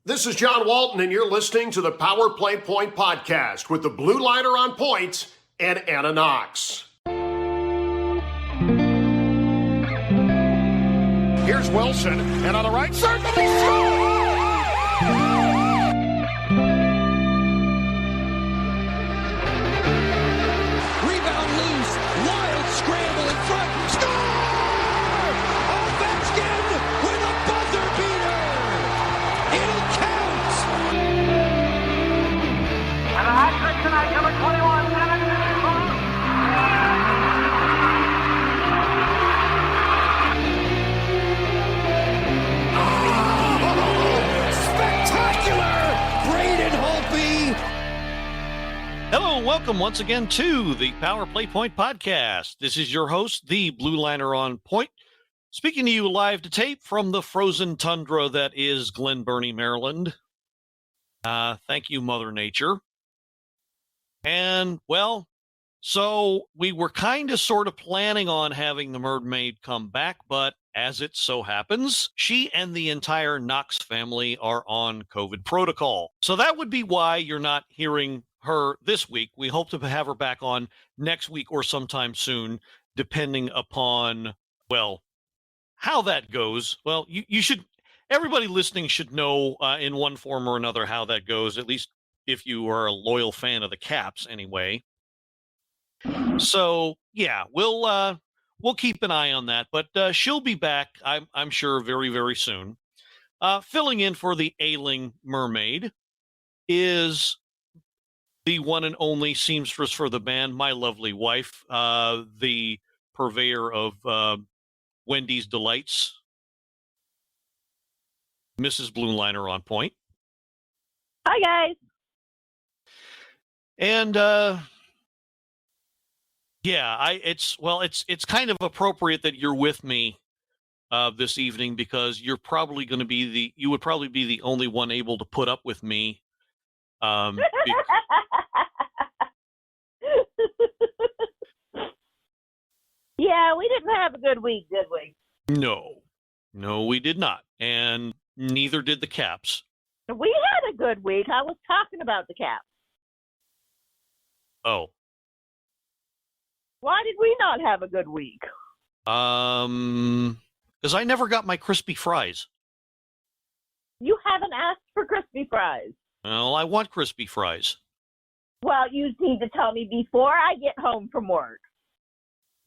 This is John Walton, and you're listening to the Power Play Point podcast with the Blueliner on point and Anna Knox. Here's Wilson, and on the right side, he Rebound loose, wild scramble in front, score! Ovechkin with a buzzer beater! It'll count! And a hat trick tonight, number 21, Spectacular! Braden Holtby! Hello and welcome once again to the Power Play Point podcast. This is your host, the Blueliner on point, speaking to you live to tape from the frozen tundra that is Glen Burnie, Maryland. Thank you, Mother Nature. And, well, so we were kind of sort of planning on having the Mermaid come back, but as it so happens, she and the entire Knox family are on COVID protocol. So that would be why you're not hearing her this week. We hope to have her back on next week or sometime soon, depending upon, well, how that goes. Well, you should, everybody listening should know in one form or another how that goes, at least if you are a loyal fan of the Caps anyway. So yeah, we'll keep an eye on that, but she'll be back, I'm sure, very, very soon. Filling in for the ailing Mermaid is the one and only seamstress for the band, my lovely wife, the purveyor of Wendy's Delights, Mrs. Blueliner on point. Hi, guys. And yeah, it's kind of appropriate that you're with me this evening because you're probably going to be you would probably be the only one able to put up with me. Yeah, we didn't have a good week, did we? No, we did not, and neither did the Caps. We had a good week. I was talking about the Caps. Oh. Why did we not have a good week? Because I never got my crispy fries. You haven't asked for crispy fries. Well, I want crispy fries. Well, you need to tell me before I get home from work.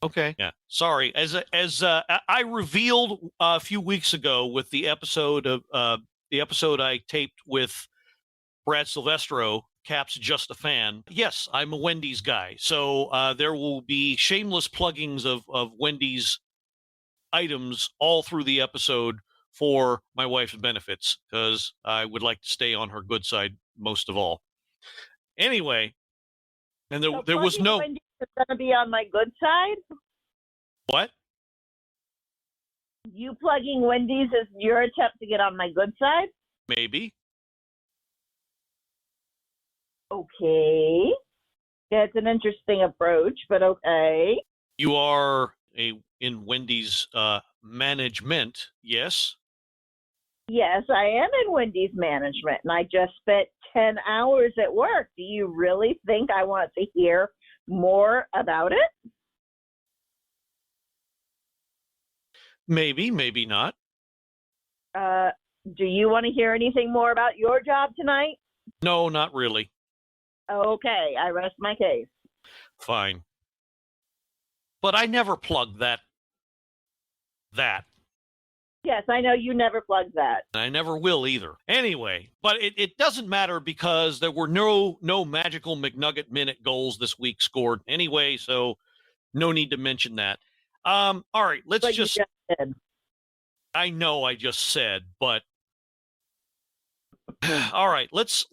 Okay. Yeah. Sorry. As I revealed a few weeks ago with the episode I taped with Brad Silvestro, Caps Just a Fan. Yes, I'm a Wendy's guy. So there will be shameless pluggings of Wendy's items all through the episode for my wife's benefits, because I would like to stay on her good side most of all. Anyway, and there was no... Wendy's is going to be on my good side? What? You plugging Wendy's is your attempt to get on my good side? Maybe. Okay. That's an interesting approach, but okay. You are in Wendy's management, yes? Yes, I am in Wendy's management, and I just spent 10 hours at work. Do you really think I want to hear more about it? Maybe, maybe not. Do you want to hear anything more about your job tonight? No, not really. Okay, I rest my case. Fine. But I never plugged that. Yes, I know you never plugged that. I never will either. Anyway, but it doesn't matter because there were no magical McNugget minute goals this week scored anyway, so no need to mention that. All right, let's But just... you just did. I know I just said, but... All right, let's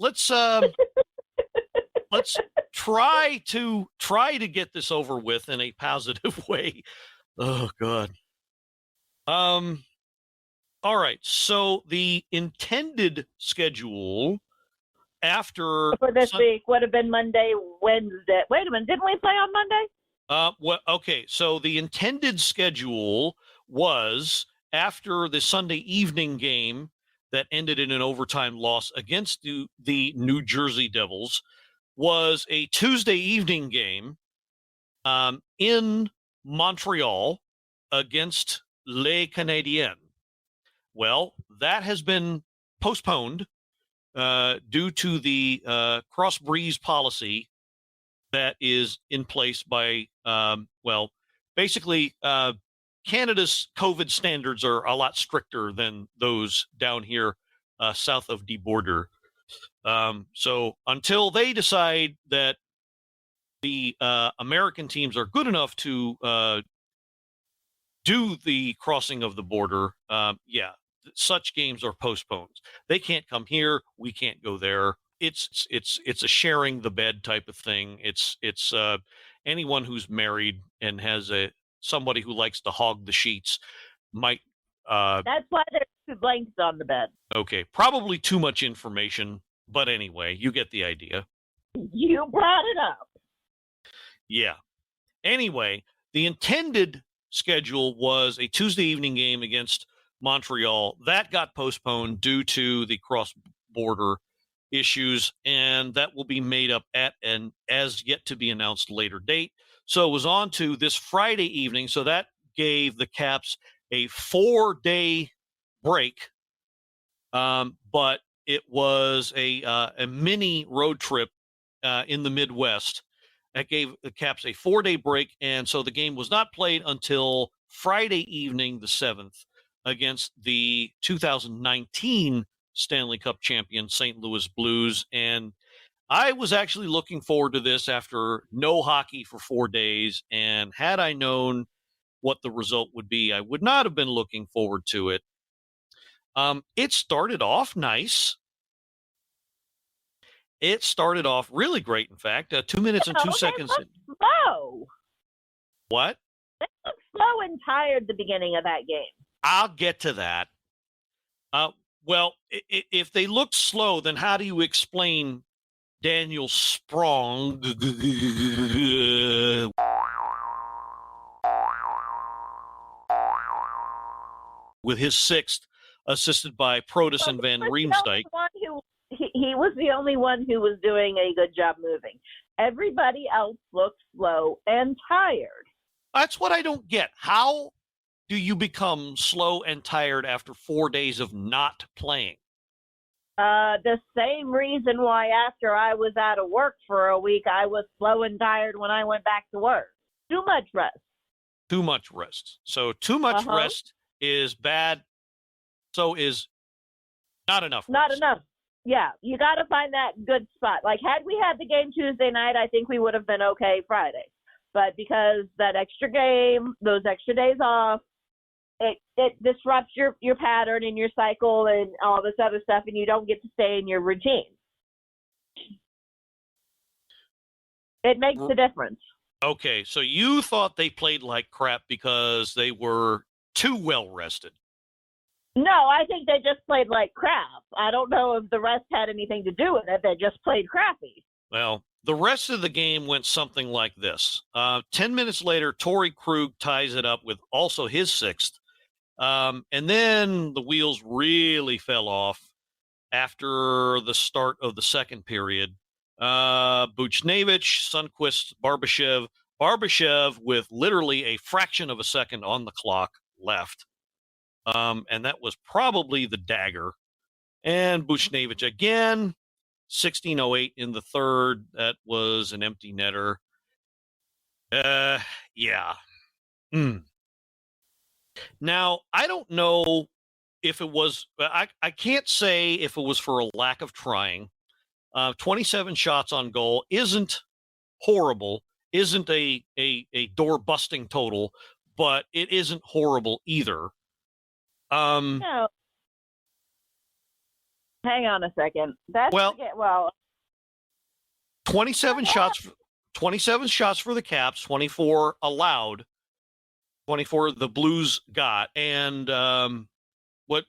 try to get this over with in a positive way. Oh God. All right. So the intended schedule after For this week would have been Monday, Wednesday. Wait a minute, didn't we play on Monday? Okay. So the intended schedule was after the Sunday evening game, that ended in an overtime loss against the New Jersey Devils was a Tuesday evening game in Montreal against Les Canadiens. Well, that has been postponed due to the cross-breeze policy that is in place by, basically Canada's COVID standards are a lot stricter than those down here south of the border. So until they decide that the American teams are good enough to do the crossing of the border, such games are postponed. They can't come here. We can't go there. It's a sharing the bed type of thing. It's anyone who's married and has somebody who likes to hog the sheets might. That's why there's 2 blankets on the bed. Okay, probably too much information, but anyway, you get the idea. You brought it up. Yeah. Anyway, the intended schedule was a Tuesday evening game against Montreal. That got postponed due to the cross-border issues, and that will be made up at an as yet to be announced later date. So it was on to this Friday evening. So that gave the Caps a 4-day break, but it was a mini road trip in the Midwest. That gave the Caps a 4-day break, and so the game was not played until Friday evening, the 7th, against the 2019 Stanley Cup champion St. Louis Blues. And I was actually looking forward to this after no hockey for 4 days, and had I known what the result would be, I would not have been looking forward to it. It started off nice. It started off really great, in fact. 2 minutes and 2 seconds. They looked slow. What? They looked slow and tired at the beginning of that game. I'll get to that. Well, if they looked slow, then how do you explain Daniel Sprong with his 6th, assisted by Protas and Van Riemsdyk? He was the only one who was doing a good job moving. Everybody else looked slow and tired. That's what I don't get. How do you become slow and tired after 4 days of not playing? The same reason why after I was out of work for a week, I was slow and tired when I went back to work. Too much rest. Too much rest. So too much rest is bad. So is not enough rest. Not enough. Yeah, you got to find that good spot. Like, had we had the game Tuesday night, I think we would have been okay Friday. But because that extra game, those extra days off, it disrupts your pattern and your cycle and all this other stuff, and you don't get to stay in your routine. It makes a difference. Okay, so you thought they played like crap because they were too well rested. No, I think they just played like crap. I don't know if the rest had anything to do with it. They just played crappy. Well, the rest of the game went something like this. 10 minutes later, Torrey Krug ties it up with also his 6th. And then the wheels really fell off after the start of the second period. Buchnevich, Sundqvist, Barbashev with literally a fraction of a second on the clock left. And that was probably the dagger. And Buchnevich again, 16:08 in the third. That was an empty netter. Yeah. Now, I don't know if it was, I can't say if it was for a lack of trying. 27 shots on goal isn't horrible, isn't a door-busting total, but it isn't horrible either. No. Hang on a second. That's 27 shots. 27 shots for the Caps, 24 allowed, 24 the Blues got. And what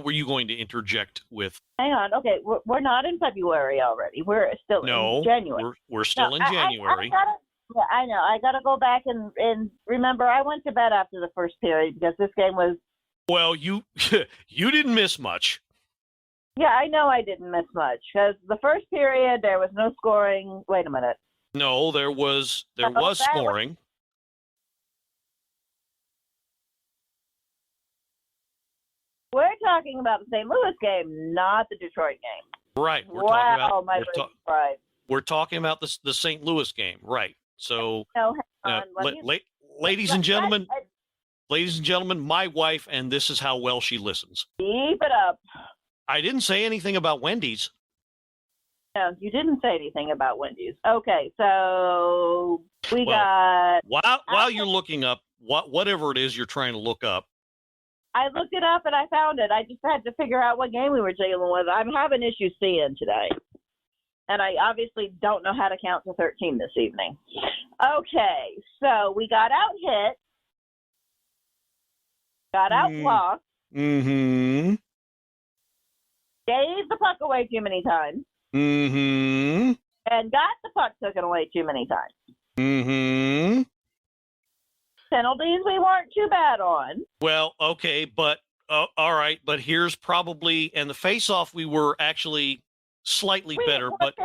were you going to interject with? Hang on. Okay, we're not in February already. We're still in January. We're still in January. I know. I got to go back and remember I went to bed after the first period because this game was. Well, you didn't miss much. Yeah, I know I didn't miss much because the first period there was no scoring. Wait a minute. No, there was that scoring. We're talking about the St. Louis game, not the Detroit game. Right. We're talking about the St. Louis game. Right. So, no, hang on. ladies and gentlemen, my wife, and this is how well she listens. Keep it up. I didn't say anything about Wendy's. No, you didn't say anything about Wendy's. Okay, so got. While you're looking up whatever it is you're trying to look up. I looked it up and I found it. I just had to figure out what game we were dealing with. I'm having issues seeing today. And I obviously don't know how to count to 13 this evening. Okay, so we got out hit. Got out blocked. Mm-hmm. Gave the puck away too many times. Mm-hmm. And got the puck taken away too many times. Mm-hmm. Penalties we weren't too bad on. Well, okay, but all right, but here's probably, and the face-off we were actually slightly better, but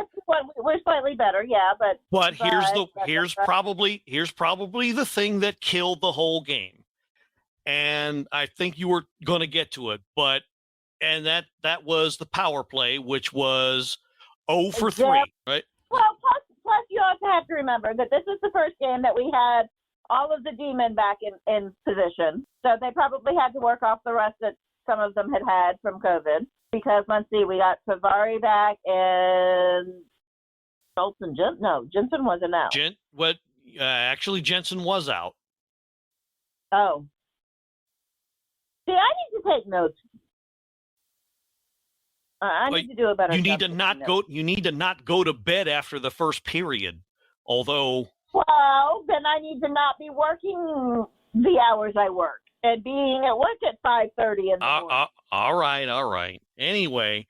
we're slightly better, yeah, but here's probably the thing that killed the whole game, and I think you were going to get to it, but that was the power play, which was 0 for 3, right? Well, plus you also have to remember that this is the first game that we had all of the D-men back in position. So they probably had to work off the rest that some of them had from COVID. Because, let's see, we got Savari back and Jensen wasn't out. Actually, Jensen was out. Oh. See, I need to take notes. I need to do a better job. You need to not go to bed after the first period. Although, well, then I need to not be working the hours I work and being at work at 5:30 in the morning. All right. Anyway,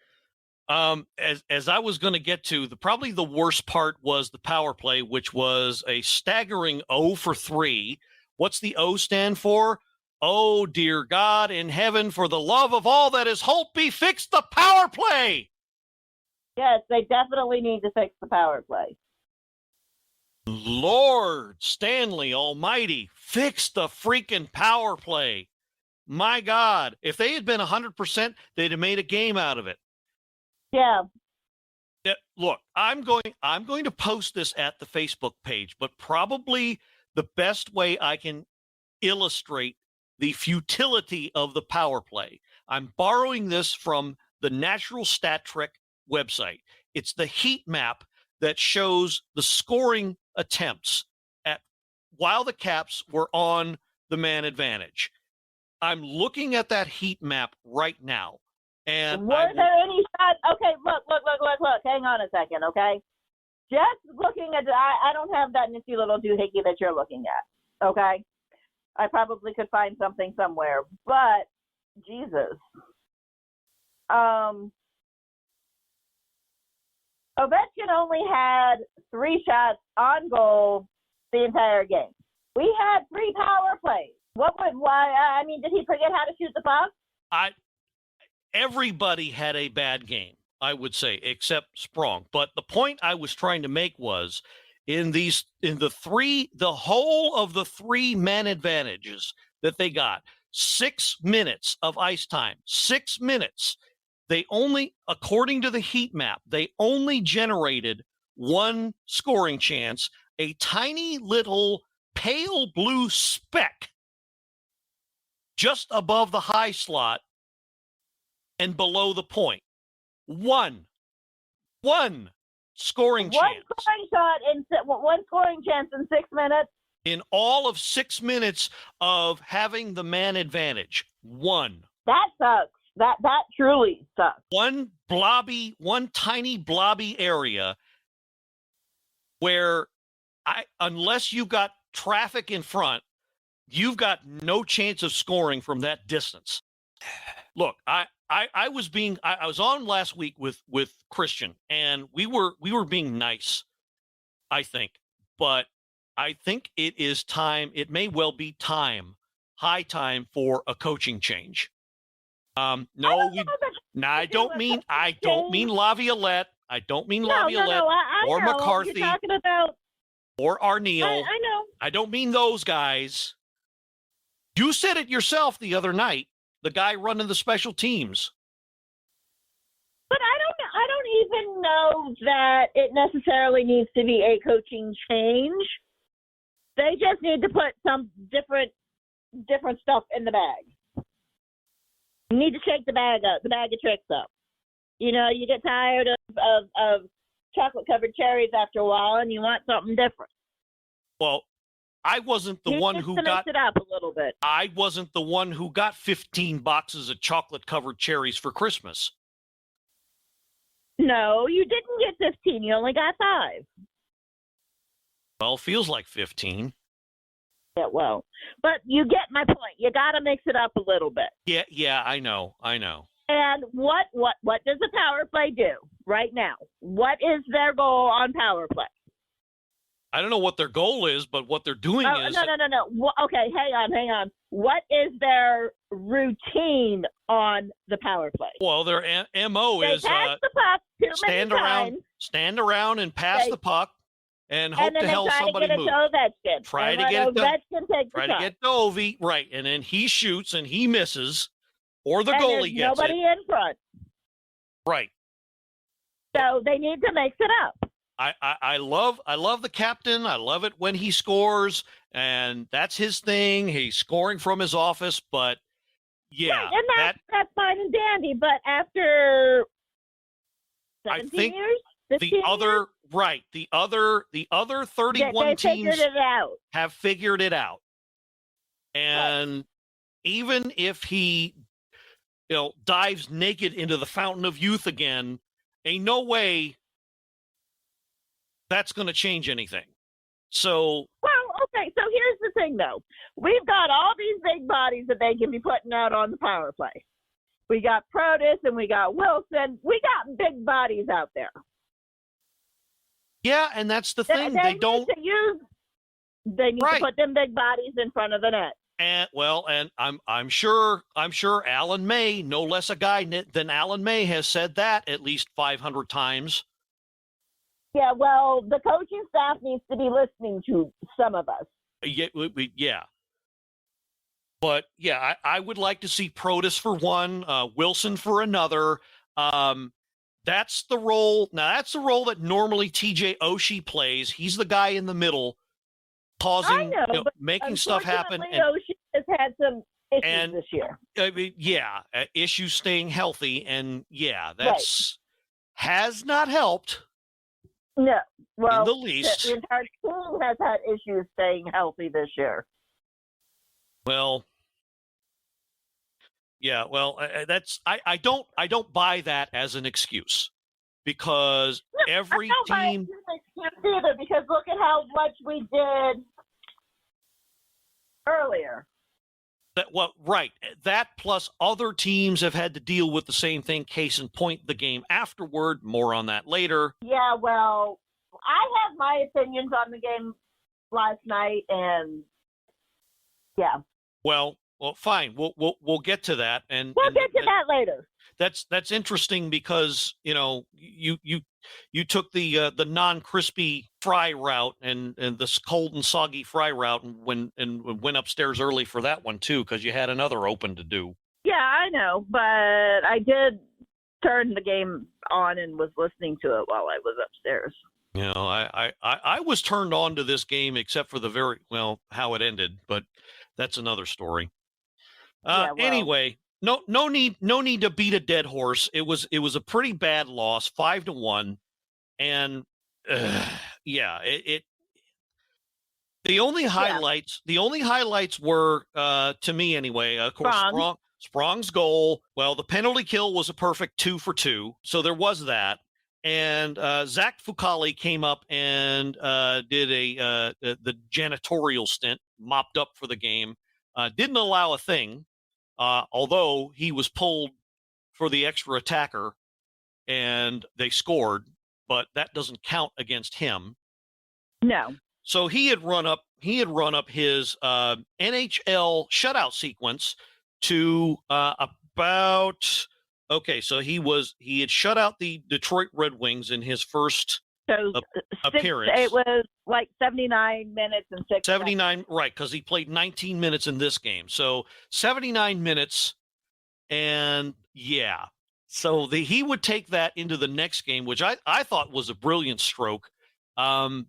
as I was going to get to, probably the worst part was the power play, which was a staggering 0 for 3. What's the O stand for? Oh, dear God in heaven, for the love of all that is holy, fix the power play. Yes, they definitely need to fix the power play. Lord Stanley Almighty, fix the freaking power play. My God, if they had been 100%, they'd have made a game out of it. Yeah. Look, I'm going to post this at the Facebook page, but probably the best way I can illustrate the futility of the power play. I'm borrowing this from the Natural Stat Trick website. It's the heat map that shows the scoring attempts while the Caps were on the man advantage. I'm looking at that heat map right now. And were there any shots? Okay, look. Hang on a second, okay? Just looking at I don't have that nifty little doohickey that you're looking at, okay? I probably could find something somewhere, but Jesus. Ovechkin only had 3 shots on goal the entire game. We had 3 power plays. Did he forget how to shoot the puck? Everybody had a bad game, I would say, except Sprong. But the point I was trying to make was the whole of the 3 man advantages that they got, 6 minutes of ice time, 6 minutes. They only, according to the heat map, they only generated 1 scoring chance, a tiny little pale blue speck just above the high slot and below the point. One scoring chance. One scoring chance in 6 minutes. In all of 6 minutes of having the man advantage. 1. That sucks. That truly sucks. One tiny blobby area where unless you got traffic in front, you've got no chance of scoring from that distance. Look, I was on last week with Christian, and we were being nice, I think, but I think it is time. It may well be high time for a coaching change. No, Now, I don't mean Laviolette. I don't mean No, Laviolette I or know. McCarthy You're talking about. or Arneal. I know. I don't mean those guys. You said it yourself the other night, the guy running the special teams. But I don't even know that it necessarily needs to be a coaching change. They just need to put some different stuff in the bag. You need to shake the bag of tricks up. You know, you get tired of chocolate covered cherries after a while, and you want something different. Well, I wasn't the one who got it up a little bit. I wasn't the one who got 15 boxes of chocolate covered cherries for Christmas. No, you didn't get 15. You only got 5. Well, feels like 15. Yeah, well, but you get my point. You got to mix it up a little bit. Yeah, I know. And what does the power play do right now? What is their goal on power play? I don't know what their goal is, but what they're doing is... No. Okay, hang on. What is their routine on the power play? Well, their MO is pass the puck too stand many around, times, stand around and pass the puck and hope to hell somebody moves. Try to get it to Ovechkin. Try to get to Ovi, right, and then he shoots and he misses, or the goalie gets nobody in front. Right. So they need to mix it up. I love the captain. I love it when he scores, and that's his thing. He's scoring from his office, but yeah, right, and that's fine and dandy. But after 17 years, 15 the other years, right, the other 31 teams have figured it out, and right. Even if he, dives naked into the fountain of youth again, ain't no way that's going to change anything. So, well, okay. So here's the thing, though. We've got all these big bodies that they can be putting out on the power play. We got Protus and we got Wilson. We got big bodies out there. Yeah, and that's the thing. They don't. They need to put them big bodies in front of the net. And I'm sure Alan May, no less a guy than Alan May, has said that at least 500 times. Yeah, well, the coaching staff needs to be listening to some of us. Yeah. But, yeah, I would like to see Protus for one, Wilson for another. That's the role. Now, that's the role that normally TJ Oshie plays. He's the guy in the middle, causing, making stuff happen. And Oshie has had some issues this year. I mean, issues staying healthy. And, has not helped. No, well, in the least. The entire team has had issues staying healthy this year. Well, yeah, well, I don't buy that as an excuse, because every team. Buy it as an excuse either, because look at how much we did earlier. That plus other teams have had to deal with the same thing. Case in point, the game afterward. More on that later. Yeah, well, I have my opinions on the game last night, and yeah. Well, fine. We'll get to that, and we'll get to that later. That's interesting because you took the non-crispy fry route and this cold and soggy fry route and went upstairs early for that one too, because you had another open to do. Yeah, I know, but I did turn the game on and was listening to it while I was upstairs. I was turned on to this game except for how it ended, but that's another story. Anyway. No need to beat a dead horse. It was a pretty bad loss, 5-1, and the only highlights were to me anyway. Of course, Sprong's goal. Well, the penalty kill was a perfect 2 for 2, so there was that. And Zach Fucale came up and did the janitorial stint, mopped up for the game. Didn't allow a thing. Although he was pulled for the extra attacker and they scored, but that doesn't count against him. No. So he had run up his NHL shutout sequence to about Okay, so he had shut out the Detroit Red Wings in his first So appearance. It was like 79 minutes and 6 79, right, because he played 19 minutes in this game. So 79 minutes, and yeah. So he would take that into the next game, which I thought was a brilliant stroke. And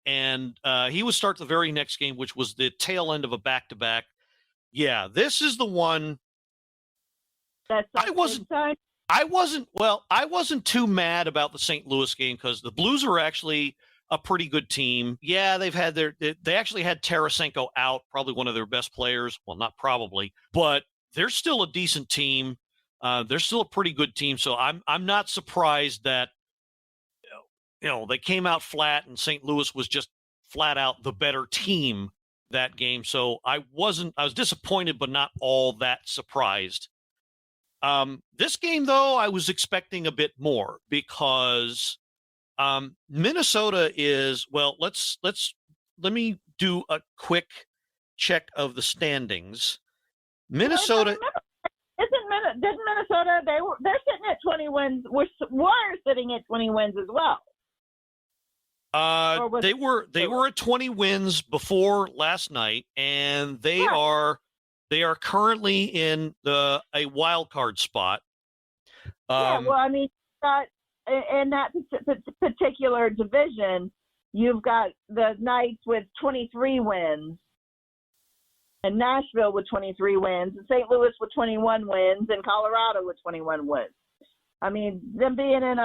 he would start the very next game, which was the tail end of a back-to-back. Yeah, this is the one. I wasn't too mad about the St. Louis game because the Blues are actually a pretty good team. Yeah, they actually had Tarasenko out, probably one of their best players. Well, not probably, but they're still a decent team. They're still a pretty good team. So I'm not surprised that they came out flat and St. Louis was just flat out the better team that game. So I was disappointed, but not all that surprised. This game, though, I was expecting a bit more because Minnesota is, well, let me do a quick check of the standings. Minnesota. Didn't Minnesota, they're sitting at 20 wins. We're sitting at 20 wins as well. They were at 20 wins before last night, and they are currently in a wild card spot. Yeah, well, I mean, in that particular division, you've got the Knights with 23 wins, and Nashville with 23 wins, and St. Louis with 21 wins, and Colorado with 21 wins. I mean, them being in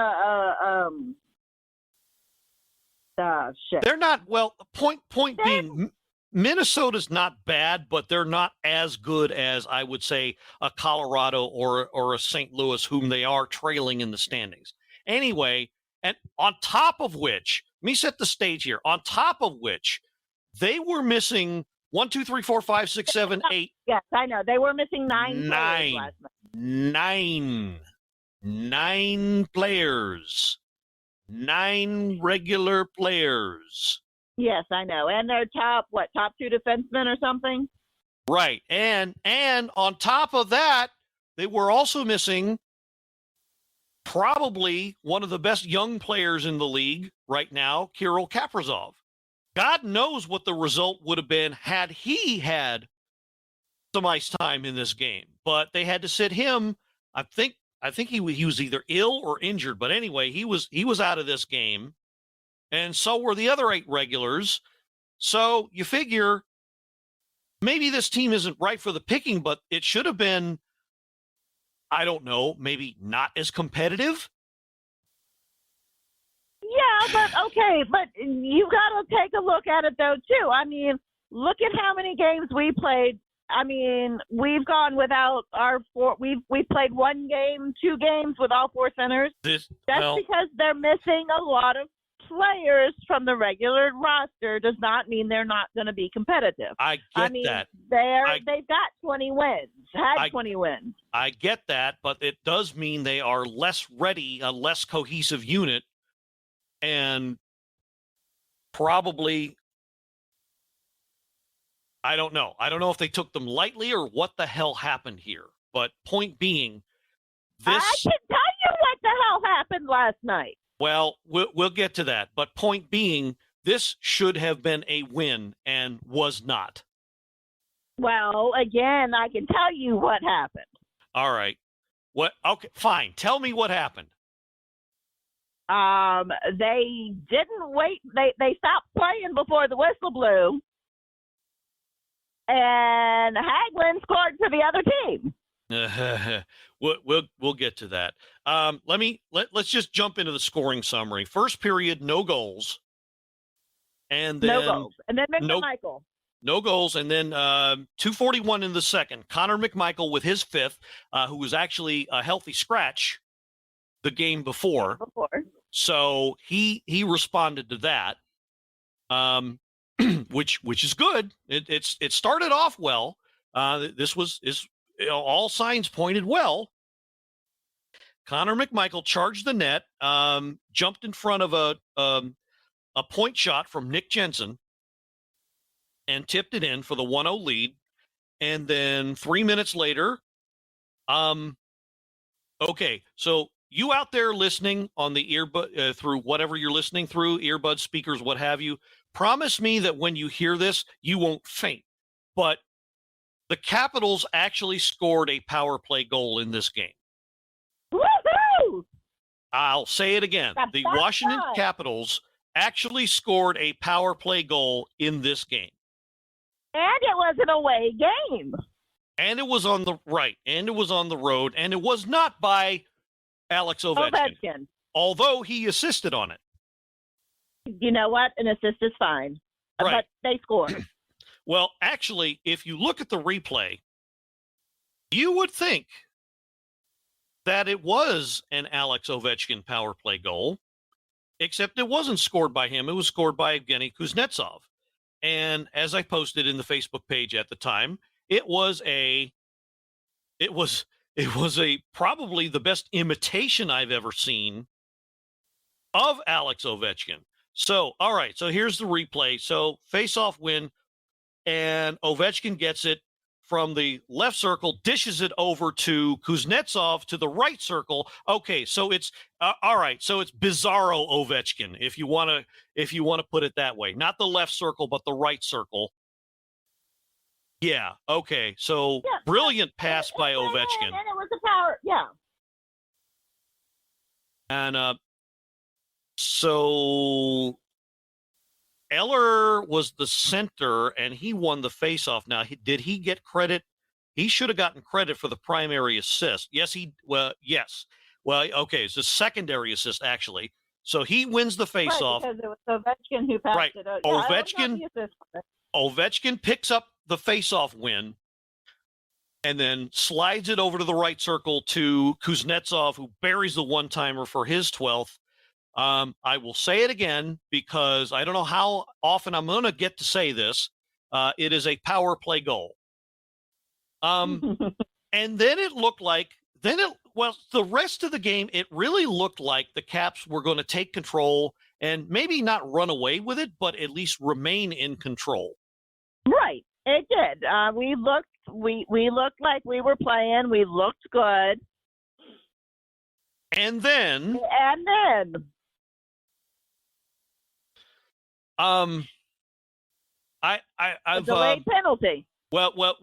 shit. They're not, well, point being, Minnesota's not bad, but they're not as good as, I would say, a Colorado or a St. Louis, whom they are trailing in the standings. Anyway, and on top of which, let me set the stage here, on top of which, they were missing 1, 2, 3, 4, 5, 6, 7, 8. Yes, I know. They were missing 9 players last night. 9 players. 9 regular players. Yes, I know. And their top 2 defensemen or something? Right. And on top of that, they were also missing probably one of the best young players in the league right now, Kirill Kaprizov. God knows what the result would have been had he had some ice time in this game. But they had to sit him. I think he was either ill or injured. But anyway, he was out of this game. And so were the other 8 regulars. So you figure maybe this team isn't right for the picking, but it should have been, I don't know, maybe not as competitive. Yeah, but okay, but you got to take a look at it though too. I mean, look at how many games we played. I mean, we've gone without our 4. We played 1 game, 2 games with all 4 centers. That's because they're missing a lot of players from the regular roster. Does not mean they're not going to be competitive. I mean, that. They've got 20 wins. 20 wins. I get that, but it does mean they are less ready, a less cohesive unit, and probably, I don't know. I don't know if they took them lightly or what the hell happened here. But point being, I can tell you what the hell happened last night. Well, we'll get to that. But point being, this should have been a win and was not. Well, again, I can tell you what happened. All right. What? Okay, fine. Tell me what happened. They didn't wait. They stopped playing before the whistle blew. And Hagelin scored for the other team. We'll get to that. Let's just jump into the scoring summary. First period, no goals, and then no goals, and then McMichael. No goals, and then 2:41 in the second. Connor McMichael with his 5th, who was actually a healthy scratch the game before. So he responded to that. Which is good. It started off well. All signs pointed well. Connor McMichael charged the net, jumped in front of a point shot from Nick Jensen, and tipped it in for the 1-0 lead. And then 3 minutes later, Okay, so you out there listening on the earbud through whatever you're listening through, earbuds, speakers, what have you, promise me that when you hear this, you won't faint. But the Capitals actually scored a power play goal in this game. Woohoo! I'll say it again. The Washington Capitals actually scored a power play goal in this game. And it was an away game. And it was on the right, and it was on the road, and it was not by Alex Ovechkin. Although he assisted on it. You know what? An assist is fine. Right. But they scored. Well, actually, if you look at the replay, you would think that it was an Alex Ovechkin power play goal, except it wasn't scored by him. It was scored by Evgeny Kuznetsov. And as I posted in the Facebook page at the time, it was probably the best imitation I've ever seen of Alex Ovechkin. So, all right, so here's the replay. So, face-off win, and Ovechkin gets it from the left circle, dishes it over to Kuznetsov to the right circle. Okay, so it's all right. So it's Bizarro Ovechkin, if you want to put it that way. Not the left circle, but the right circle. Yeah. Okay. So brilliant pass by Ovechkin. And it was a power. Yeah. And so Eller was the center, and he won the faceoff. Now, did he get credit? He should have gotten credit for the primary assist. Yes, yes. Well, okay, it's a secondary assist, actually. So he wins the faceoff. Right, because it was Ovechkin who passed it. Yeah, Ovechkin picks up the faceoff win and then slides it over to the right circle to Kuznetsov, who buries the one-timer for his 12th. I will say it again because I don't know how often I'm going to get to say this. It is a power play goal. And then it looked like, the rest of the game, it really looked like the Caps were going to take control and maybe not run away with it, but at least remain in control. Right. It did. We looked like we were playing. We looked good. And then I've delayed penalty. Well,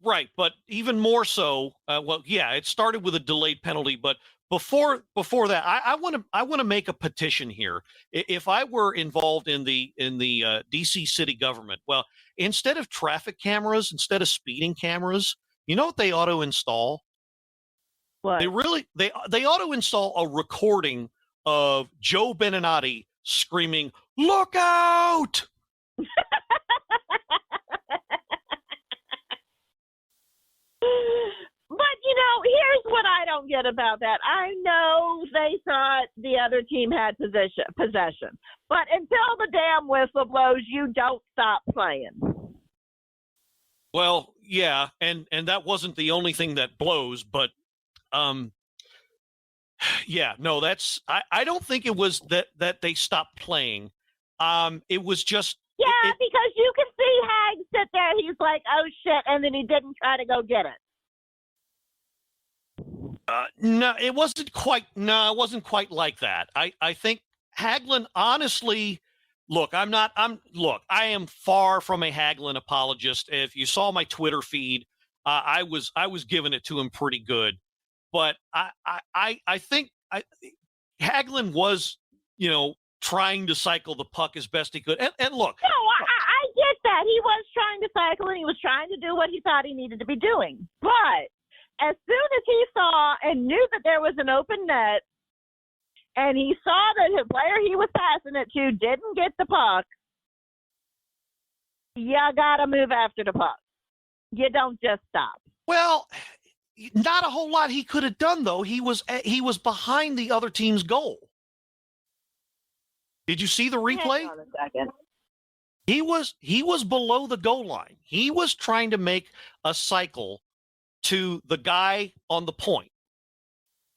right, but even more so. It started with a delayed penalty, but before that, I want to make a petition here. If I were involved in the DC city government, well, instead of traffic cameras, instead of speeding cameras, you know what they ought to install? What? They ought to install a recording of Joe Beninati screaming, "Look out!" But, here's what I don't get about that. I know they thought the other team had possession. But until the damn whistle blows, you don't stop playing. Well, yeah, and that wasn't the only thing that blows, but that's I don't think it was that they stopped playing. It was just because you can see Hag sit there. He's like, "Oh shit," and then he didn't try to go get it. No, it wasn't quite like that. I think Hagelin, honestly, I am far from a Hagelin apologist. If you saw my Twitter feed, I was giving it to him pretty good. But I think Hagelin was, trying to cycle the puck as best he could. And look. No, I get that. He was trying to cycle and he was trying to do what he thought he needed to be doing. But as soon as he saw and knew that there was an open net and he saw that the player he was passing it to didn't get the puck, you got to move after the puck. You don't just stop. Well, not a whole lot he could have done, though. He was behind the other team's goal. Did you see the replay? Hang on a second. He was below the goal line. He was trying to make a cycle to the guy on the point,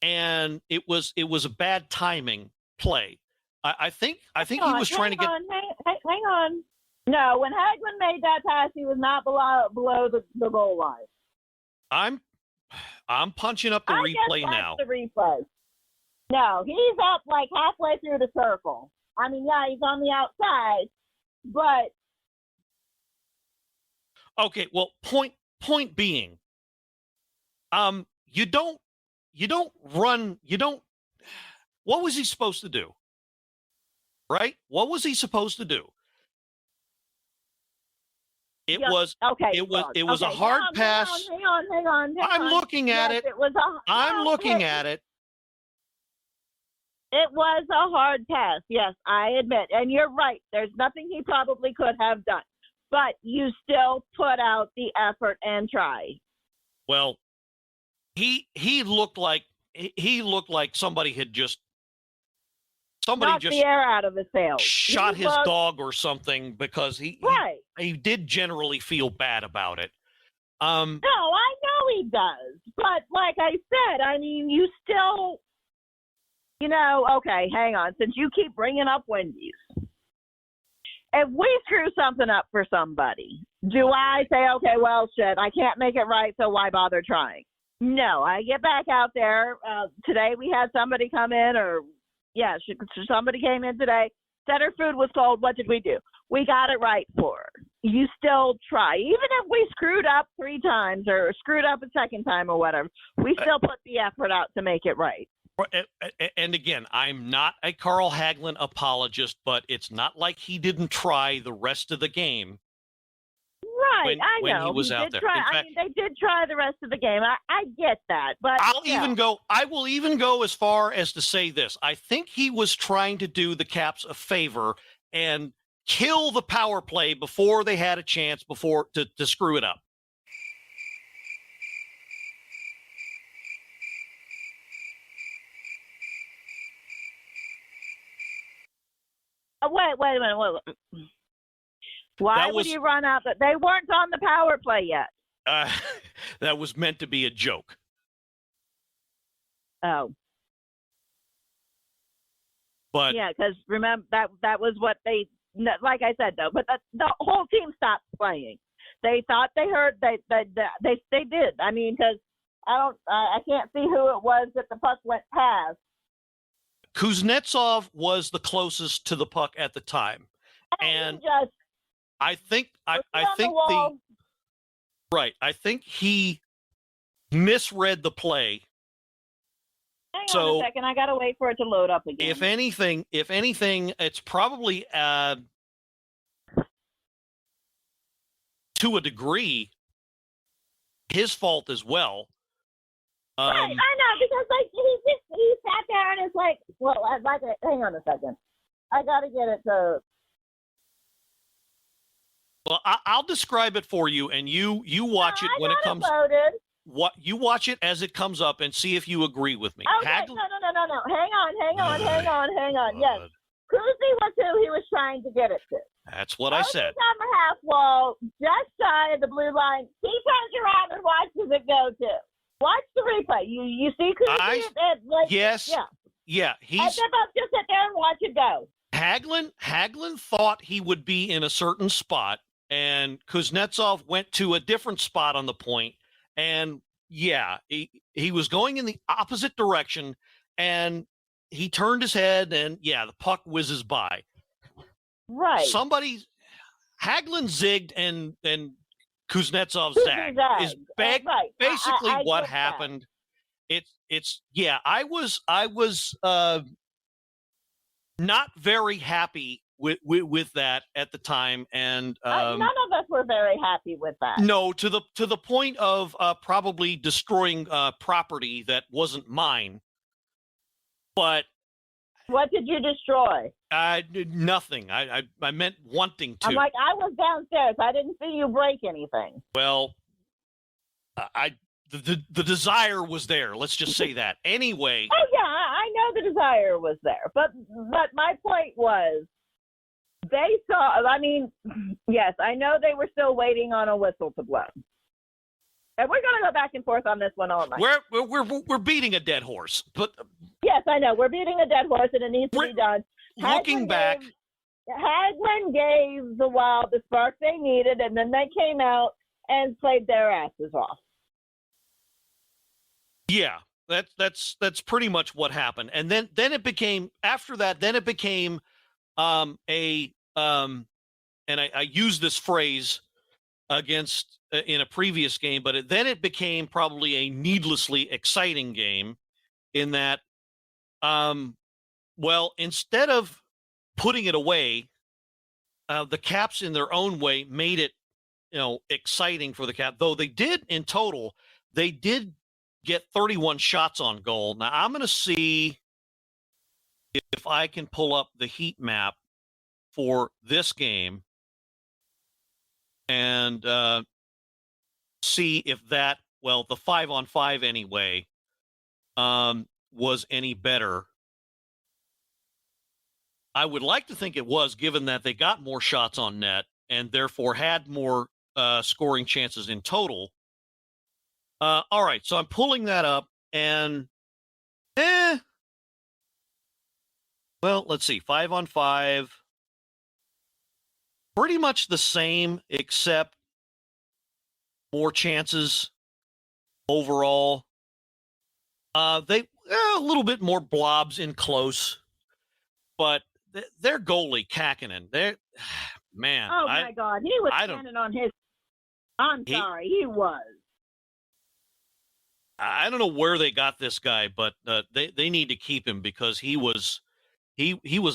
and it was a bad timing play. I think he was trying to get. Hang on. No, when Hagman made that pass, he was not below the goal line. I'm punching up the I replay just now. watched the replay. No, he's up like halfway through the circle. I mean, yeah, he's on the outside, but Okay, well, point being, you don't run. What was he supposed to do? Right? What was he supposed to do? It was okay. It was okay, a hard hang on, pass. Hang on. I'm looking at Yes, it. It was I'm looking at it. It was a hard pass. Yes, I admit, and you're right. There's nothing he probably could have done, but you still put out the effort and try. Well, he looked like somebody had Knocked the air out of his sail. shot his dog or something, because he did generally feel bad about it. No, I know he does, but like I said, I mean, you still, okay, hang on. Since you keep bringing up Wendy's, if we screw something up for somebody, do I say, okay, well, shit, I can't make it right, so why bother trying? No, I get back out there. Today we had somebody come in, somebody came in today, said her food was cold. What did we do? We got it right for her. You still try. Even if we screwed up 3 times or screwed up a second time or whatever, we still put the effort out to make it right. And again, I'm not a Carl Hagelin apologist, but it's not like he didn't try the rest of the game. Right, I know. He was out there. Try, I mean, they did try the rest of the game. I get that, but I will even go as far as to say this. I think he was trying to do the Caps a favor and kill the power play before they had a chance to screw it up. Wait a minute. Why would you run out? They weren't on the power play yet. That was meant to be a joke. Oh. But yeah, because remember that was what they, like I said though. But the whole team stopped playing. They thought they heard they did. I mean, because I can't see who it was that the puck went past. Kuznetsov was the closest to the puck at the time, and I think he misread the play. Hang on a second, I gotta wait for it to load up again. If anything, it's probably to a degree his fault as well. Right, I know, because he sat there and it's like, well, hang on a second, I gotta get it to. Well, I'll describe it for you, and you watch it when it comes. Loaded. What you watch it as it comes up, and see if you agree with me. Okay, no. Hang on. Yes, Kuzi was who he was trying to get it to. That's what I said. On the half wall, just shy of the blue line. He turns around and watches it go to. Watch the replay. You see Kuzi? Yes. Yeah. He's. I said, just sit there and watch it go. Hagelin thought he would be in a certain spot, and Kuznetsov went to a different spot on the point. And yeah, he was going in the opposite direction, and he turned his head, and yeah, the puck whizzes by. Right. Hagelin zigged, and Kuznetsov zagged. Is basically what happened. I was not very happy with that at the time, and none of us were very happy with that. No, to the point of probably destroying property that wasn't mine. But what did you destroy? Nothing. I meant wanting to. I'm like, I was downstairs. I didn't see you break anything. Well, the desire was there. Let's just say that. Anyway. Oh yeah, I know the desire was there, but my point was, they saw. I mean, yes, I know they were still waiting on a whistle to blow, and we're going to go back and forth on this one all night. We're beating a dead horse, but yes, I know we're beating a dead horse, and it needs to be done. Looking back, Hagelin gave the Wild the spark they needed, and then they came out and played their asses off. Yeah, that's pretty much what happened. And then it became after that. Then it became and I used this phrase against in a previous game, but then it became probably a needlessly exciting game in that, well, instead of putting it away, the Caps in their own way made it, exciting for the Cap. Though they did in total, they did get 31 shots on goal. Now I'm going to see if I can pull up the heat map for this game and see if that, well, the 5-on-5 anyway, was any better. I would like to think it was, given that they got more shots on net and therefore had more scoring chances in total. All right, so I'm pulling that up, and well, let's see, 5-on-5, pretty much the same, except more chances overall. They a little bit more blobs in close, but their goalie Kakkonen, man. Oh my God, he was standing on his. Sorry, he was. I don't know where they got this guy, but they need to keep him because he was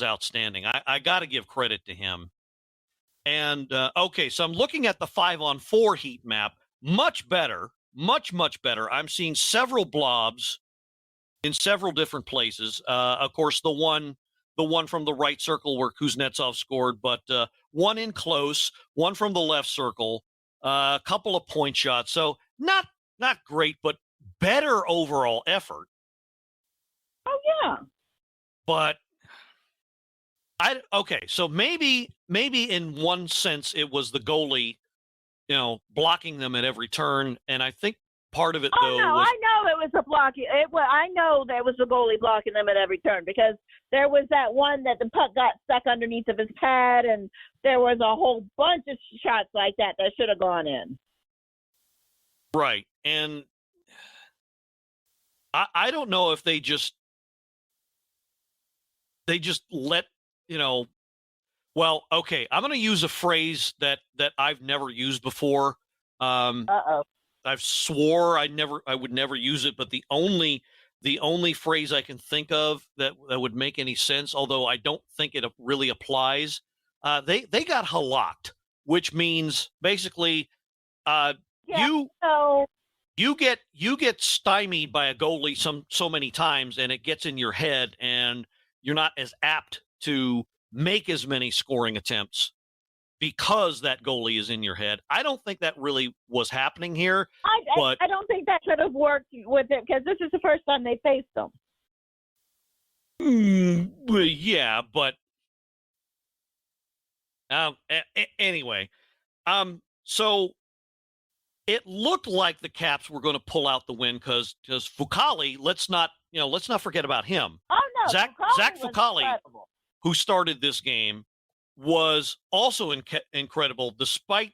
outstanding. I got to give credit to him. And okay, so I'm looking at the 5-on-4 heat map. Much better, much better. I'm seeing several blobs in several different places. Of course, the one from the right circle where Kuznetsov scored, but one in close, one from the left circle, a couple of point shots. So not great, but better overall effort. Oh yeah. But so maybe in one sense it was the goalie, blocking them at every turn, and I think part of it though. No, I know it was a blocking. I know there was the goalie blocking them at every turn because there was that one that the puck got stuck underneath of his pad, and there was a whole bunch of shots like that should have gone in. Right, and I don't know if they just let, well, okay, I'm going to use a phrase that I've never used before. I've swore I would never use it, but the only phrase I can think of that would make any sense, although I don't think it really applies, they got halaked, which means basically you get stymied by a goalie so many times, and it gets in your head, and you're not as apt to make as many scoring attempts because that goalie is in your head. I don't think that really was happening here. I don't think that could have worked with it because this is the first time they faced them. Yeah, but anyway, so it looked like the Caps were going to pull out the win because Fucale, let's not forget about him. Oh no, Zach Fucale, who started this game, was also incredible despite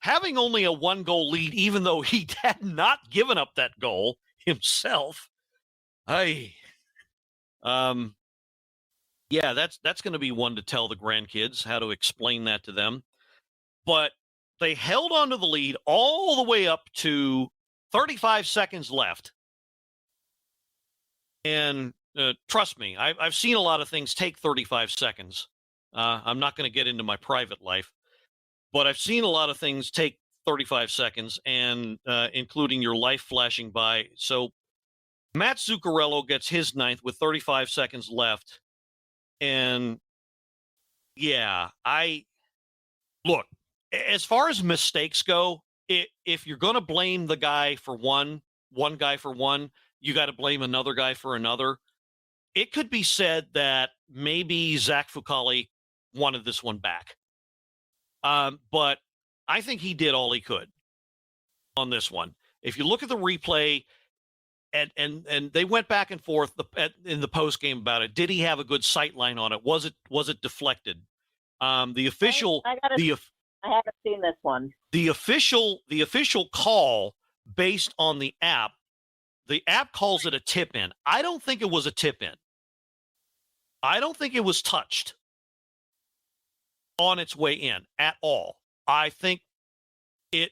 having only a 1-goal lead, even though he had not given up that goal himself. Yeah, that's going to be one to tell the grandkids how to explain that to them. But they held on to the lead all the way up to 35 seconds left. And trust me, I've seen a lot of things take 35 seconds. I'm not going to get into my private life, but I've seen a lot of things take 35 seconds, and including your life flashing by. So Matt Zuccarello gets his ninth with 35 seconds left. And yeah, look, as far as mistakes go, if you're going to blame the guy for one guy for one, you got to blame another guy for another. It could be said that maybe Zach Fucale wanted this one back. But I think he did all he could on this one. If you look at the replay, and they went back and forth in the post game about it. Did he have a good sight line on it? Was it deflected? The official, I haven't seen this one. The official call based on the app. The app calls it a tip-in. I don't think it was a tip-in. I don't think it was touched on its way in at all. I think it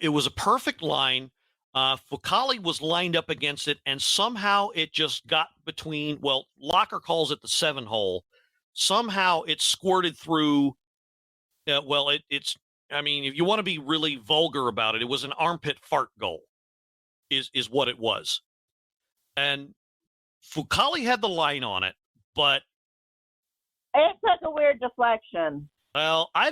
was a perfect line. Fucali was lined up against it, and somehow it just got between. Well, Locker calls it the 7-hole. Somehow it squirted through. It's. I mean, if you want to be really vulgar about it, it was an armpit fart goal. Is what it was, and Fucali had the line on it, but it took a weird deflection. Well, I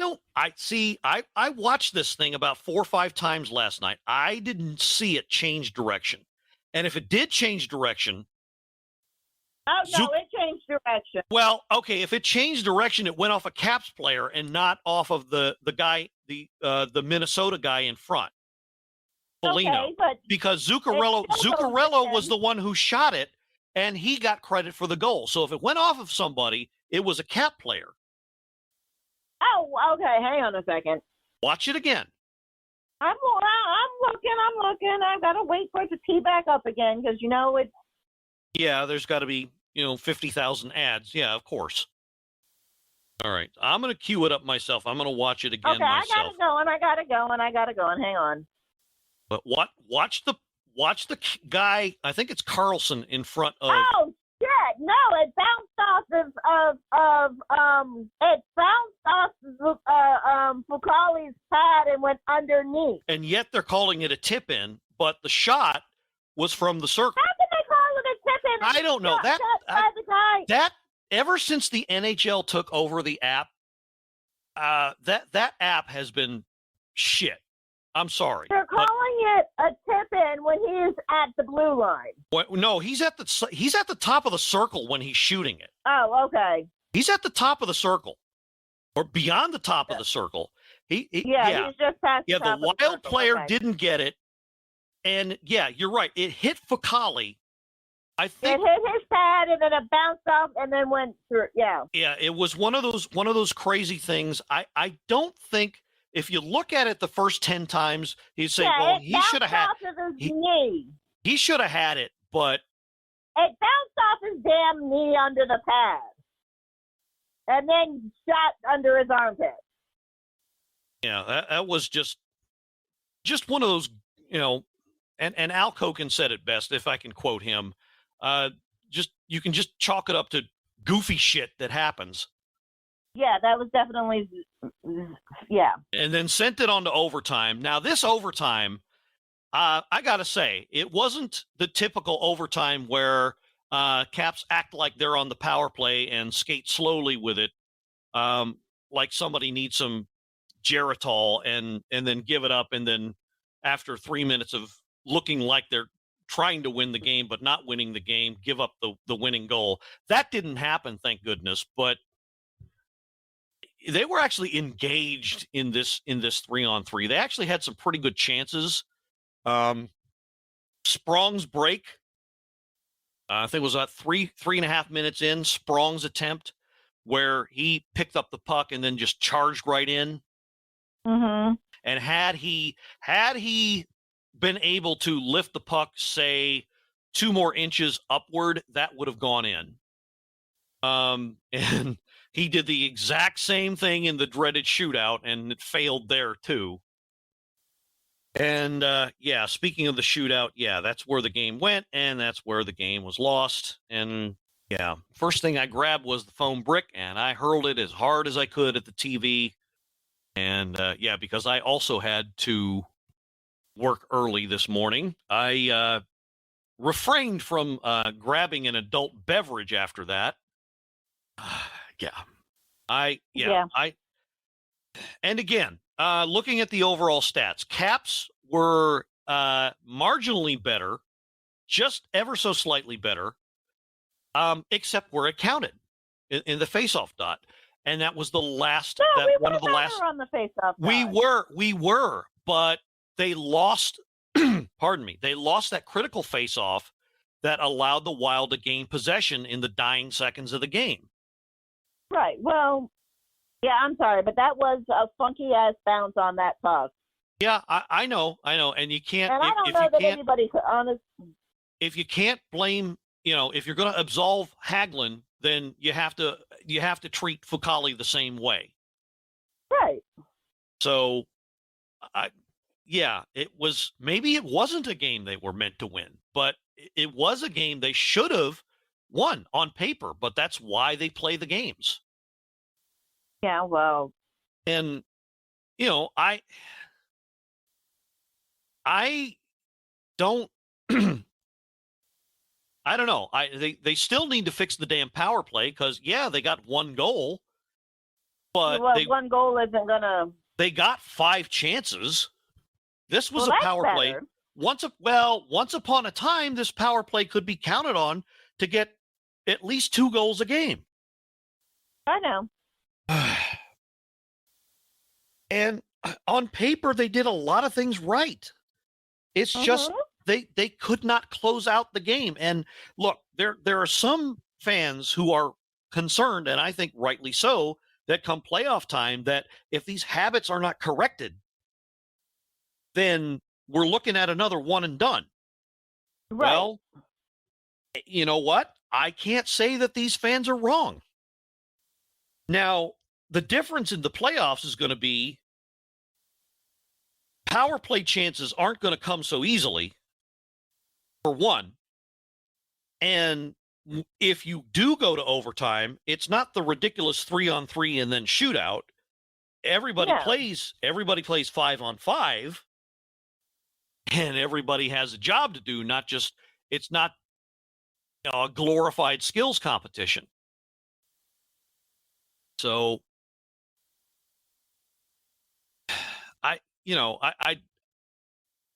watched this thing about 4 or 5 times last night. I didn't see it change direction. And if it did change direction. Oh, no, it changed direction. Well, okay, if it changed direction, it went off a Caps player and not off of the guy, the Minnesota guy in front. Polino. Okay, but because Zuccarello was the one who shot it, and he got credit for the goal. So if it went off of somebody, it was a Cap player. Oh, okay. Hang on a second. Watch it again. I'm looking. I've got to wait for it to tee back up again because, it's. Yeah, there's got to be, 50,000 ads. Yeah, of course. All right. I'm going to queue it up myself. I'm going to watch it again myself. Okay, I got to go. Hang on. But watch the guy, I think it's Carlson in front of. Oh, shit. No, it bounced off Fucali's pad and went underneath. And yet they're calling it a tip-in, but the shot was from the circle. How can they call it a tip-in? I don't know. That ever since the NHL took over the app, that app has been shit. I'm sorry. They're calling it a tip-in when he's at the blue line. Well, no, he's at the top of the circle when he's shooting it. Oh, okay. He's at the top of the circle, or beyond the top of the circle. He's just past. Yeah, the Wild player didn't get it, and yeah, you're right. It hit Fucali. I think it hit his pad, and then it bounced off, and then went through. Yeah. Yeah, it was one of those crazy things. I don't think. If you look at it the first 10 times, he'd say, well, he should have had he should have had it, but it bounced off his damn knee under the pad. And then shot under his armpit. Yeah, that was just one of those, and Al Koken said it best, if I can quote him. You can just chalk it up to goofy shit that happens. Yeah, that was definitely, yeah. And then sent it on to overtime. Now, this overtime, I got to say, it wasn't the typical overtime where Caps act like they're on the power play and skate slowly with it, like somebody needs some Geritol and then give it up, and then after 3 minutes of looking like they're trying to win the game but not winning the game, give up the winning goal. That didn't happen, thank goodness, but they were actually engaged in this 3-on-3. They actually had some pretty good chances. Sprong's break, I think it was about 3.5 minutes in, Sprong's attempt where he picked up the puck and then just charged right in. Mm-hmm. And had he been able to lift the puck, say 2 more inches upward, that would have gone in. And he did the exact same thing in the dreaded shootout, and it failed there too. And speaking of the shootout, that's where the game went, and that's where the game was lost. And first thing I grabbed was the foam brick, and I hurled it as hard as I could at the TV. And because I also had to work early this morning, I refrained from grabbing an adult beverage after that. And again, looking at the overall stats, Caps were marginally better, just ever so slightly better, except where it counted in the faceoff dot, and that was the last. No, we were better on the faceoff. We were, but they lost. Pardon me. They lost that critical faceoff that allowed the Wild to gain possession in the dying seconds of the game. Right. Well, yeah, I'm sorry, but that was a funky-ass bounce on that puck. Yeah, I know, and you can't. And I don't know that anybody could honestly. If you can't blame, if you're going to absolve Hagelin, then you have to treat Fucali the same way. Right. So, it wasn't a game they were meant to win, but it was a game they should have won on paper. But that's why they play the games. Yeah. Well. And I don't. I don't know. They still need to fix the damn power play because they got one goal, but one goal isn't gonna. They got 5 chances. This was a power play. Better. Once upon a time, this power play could be counted on to get at least 2 goals a game. I know. And on paper, they did a lot of things right. It's just they could not close out the game. And look, there are some fans who are concerned, and I think rightly so, that come playoff time, that if these habits are not corrected, then we're looking at another one and done. Right. Well, you know what? I can't say that these fans are wrong. Now, the difference in the playoffs is going to be power play chances aren't going to come so easily, for one. And if you do go to overtime, it's not the ridiculous 3-on-3 and then shootout. Everybody plays 5-on-5, and everybody has a job to do. It's not a glorified skills competition. So I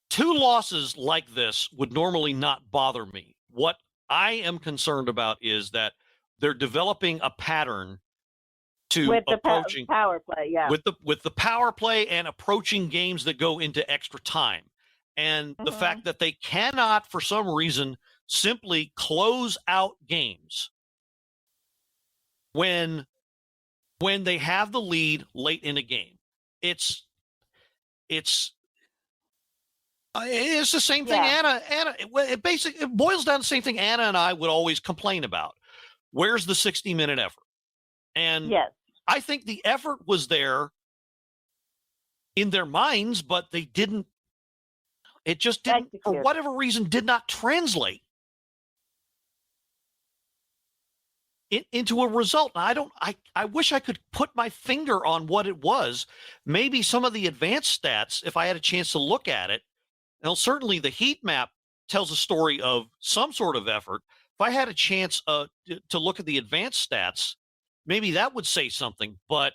2 losses like this would normally not bother me. What I am concerned about is that they're developing a pattern to with the approaching power play, with the power play and approaching games that go into extra time. And the fact that they cannot, for some reason, simply close out games when they have the lead late in a game. It's the same thing. Anna, it boils down to the same thing Anna and I would always complain about. Where's the 60-minute effort? And I think the effort was there in their minds, but they didn't. It just didn't, for whatever reason, did not translate into a result. I wish I could put my finger on what it was. Maybe some of the advanced stats, if I had a chance to look at it. Now, certainly the heat map tells a story of some sort of effort. If I had a chance to look at the advanced stats, maybe that would say something. But,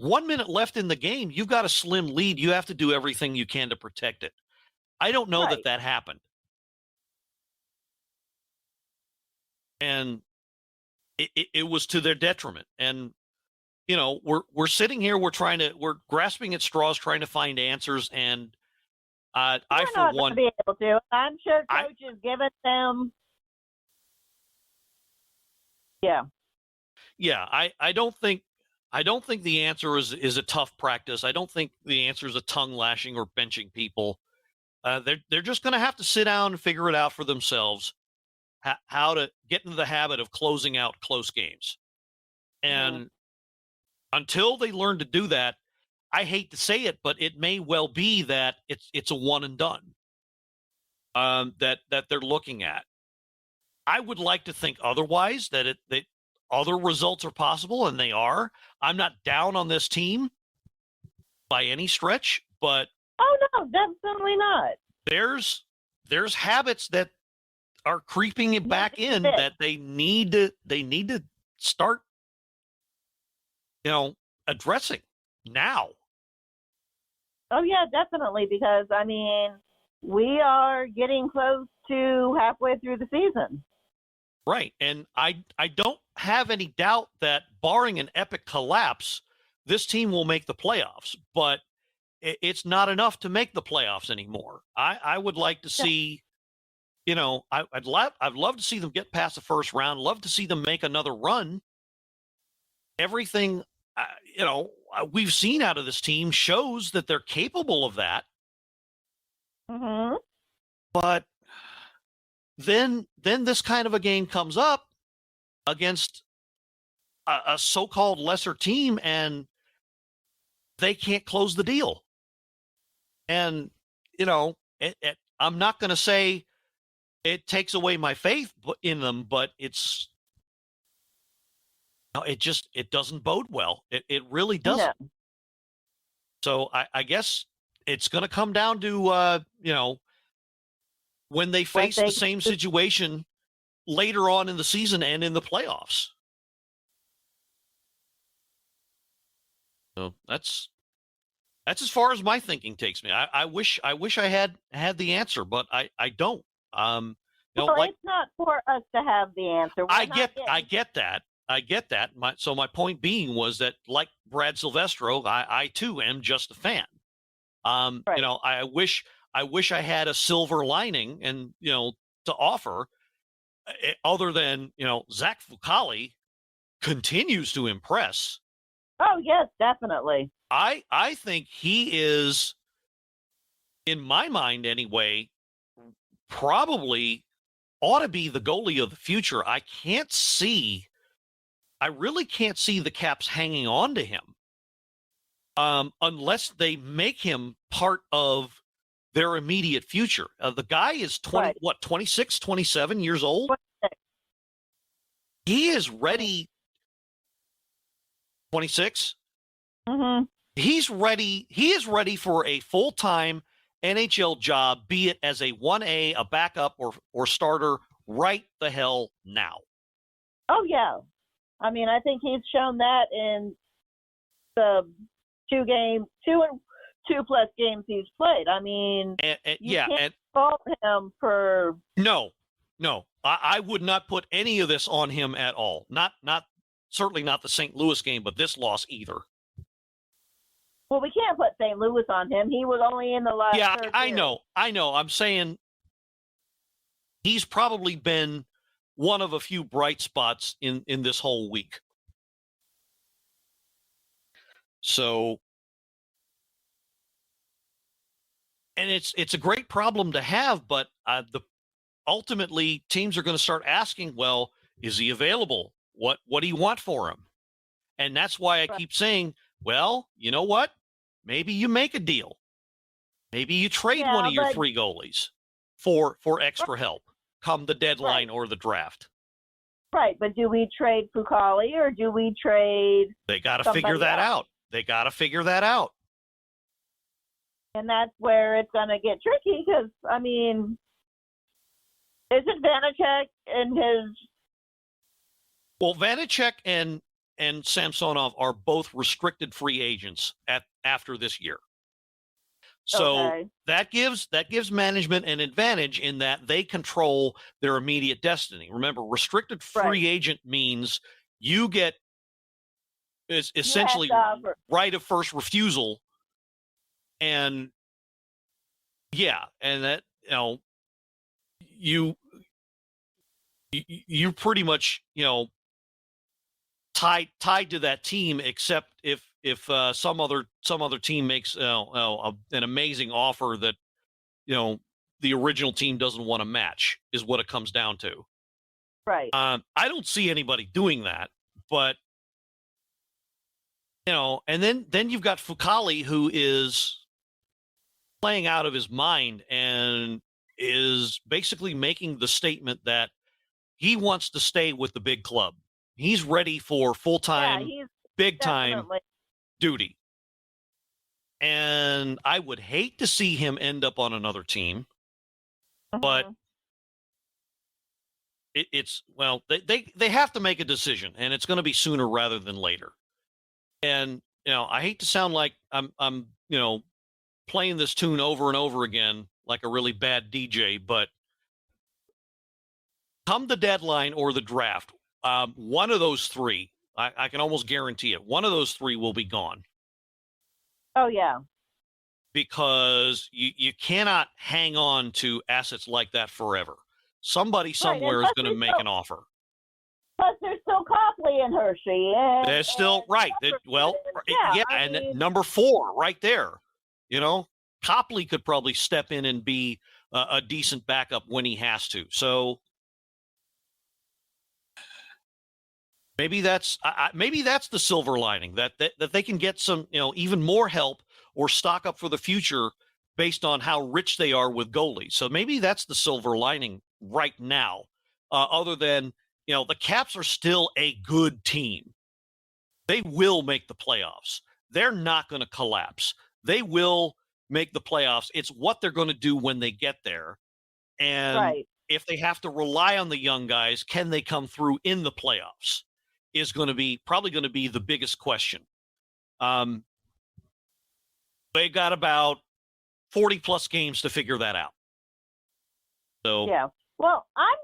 1 minute left in the game, you've got a slim lead. You have to do everything you can to protect it. I don't know that happened. And it was to their detriment. And, we're sitting here, we're grasping at straws, trying to find answers. And I, for one, be able to. I'm sure coach has given them. Yeah. Yeah. I don't think the answer is a tough practice. I don't think the answer is a tongue lashing or benching people. They're just going to have to sit down and figure it out for themselves, how to get into the habit of closing out close games. And until they learn to do that, I hate to say it, but it may well be that it's a one and done that they're looking at. I would like to think otherwise, that other results are possible, and they are. I'm not down on this team by any stretch, but no, definitely not. There's habits that are creeping back in that they need to start, addressing now. Oh yeah, definitely, because we are getting close to halfway through the season. Right. And I don't have any doubt that, barring an epic collapse, this team will make the playoffs, but it's not enough to make the playoffs anymore. I would like to see, I'd love to see them get past the first round, love to see them make another run. Everything we've seen out of this team shows that they're capable of that. Mm-hmm. But then this kind of a game comes up against a so-called lesser team, and they can't close the deal. And, I'm not going to say it takes away my faith in them, but it doesn't bode well. It really doesn't. No. So I guess it's going to come down to, when they face the same situation later on in the season and in the playoffs. So that's as far as my thinking takes me. I wish I had the answer, but I don't. It's not for us to have the answer. I get that. So my point being was that, like Brad Silvestro, I too am just a fan. Right. I wish I had a silver lining and to offer, other than Zach Fucale continues to impress. Oh yes, definitely. I think he is, in my mind anyway, probably ought to be the goalie of the future. I really can't see the Caps hanging on to him unless they make him part of their immediate future. The guy is 26, 27 years old. 26. He is ready. 26. Mm-hmm. He is ready for a full-time NHL job, be it as a 1A, a backup, or starter right the hell now. Oh yeah. I mean, I think he's shown that in the 2 and 2+ games he's played. I mean, you can't fault him for. No, I would not put any of this on him at all. Not certainly not the St. Louis game, but this loss either. Well, we can't put St. Louis on him. He was only in the last. Yeah, I know. I'm saying he's probably been one of a few bright spots in this whole week. So, and it's a great problem to have, but ultimately teams are going to start asking, well, is he available? What do you want for him? And that's why I keep saying, well, you know what? Maybe you make a deal. Maybe you trade one of your 3 goalies for extra help come the deadline or the draft. Right, but do we trade Fucale or do we trade? They got to figure that out. They got to figure that out. And that's where it's going to get tricky because, I mean, isn't Vanacek and his... Well, Vanacek and Samsonov are both restricted free agents after this year. So that gives management an advantage in that they control their immediate destiny. Remember, restricted free agent means you get essentially right of first refusal. And and that, you're pretty much, tied to that team, except if some other team makes an amazing offer that the original team doesn't want to match, is what it comes down to. Right. I don't see anybody doing that, but and then you've got Fucale, who is playing out of his mind and is basically making the statement that he wants to stay with the big club. He's ready for full-time, big-time duty. And I would hate to see him end up on another team. But they have to make a decision, and it's going to be sooner rather than later. And, I hate to sound like I'm playing this tune over and over again like a really bad DJ, but come the deadline or the draft, one of those 3, I can almost guarantee it, one of those 3 will be gone. Oh, yeah. Because you cannot hang on to assets like that forever. Somebody somewhere is going to make an offer. Plus, there's still Copley and Hershey. They're still right. I mean, number 4 right there. You know, Copley could probably step in and be a decent backup when he has to. So maybe that's the silver lining that they can get some, even more help or stock up for the future based on how rich they are with goalies. So maybe that's the silver lining right now. Other than, the Caps are still a good team. They will make the playoffs. They're not going to collapse. They will make the playoffs. It's what they're going to do when they get there. And if they have to rely on the young guys, can they come through in the playoffs is probably going to be the biggest question. They got about 40 plus games to figure that out. So yeah. Well, I'm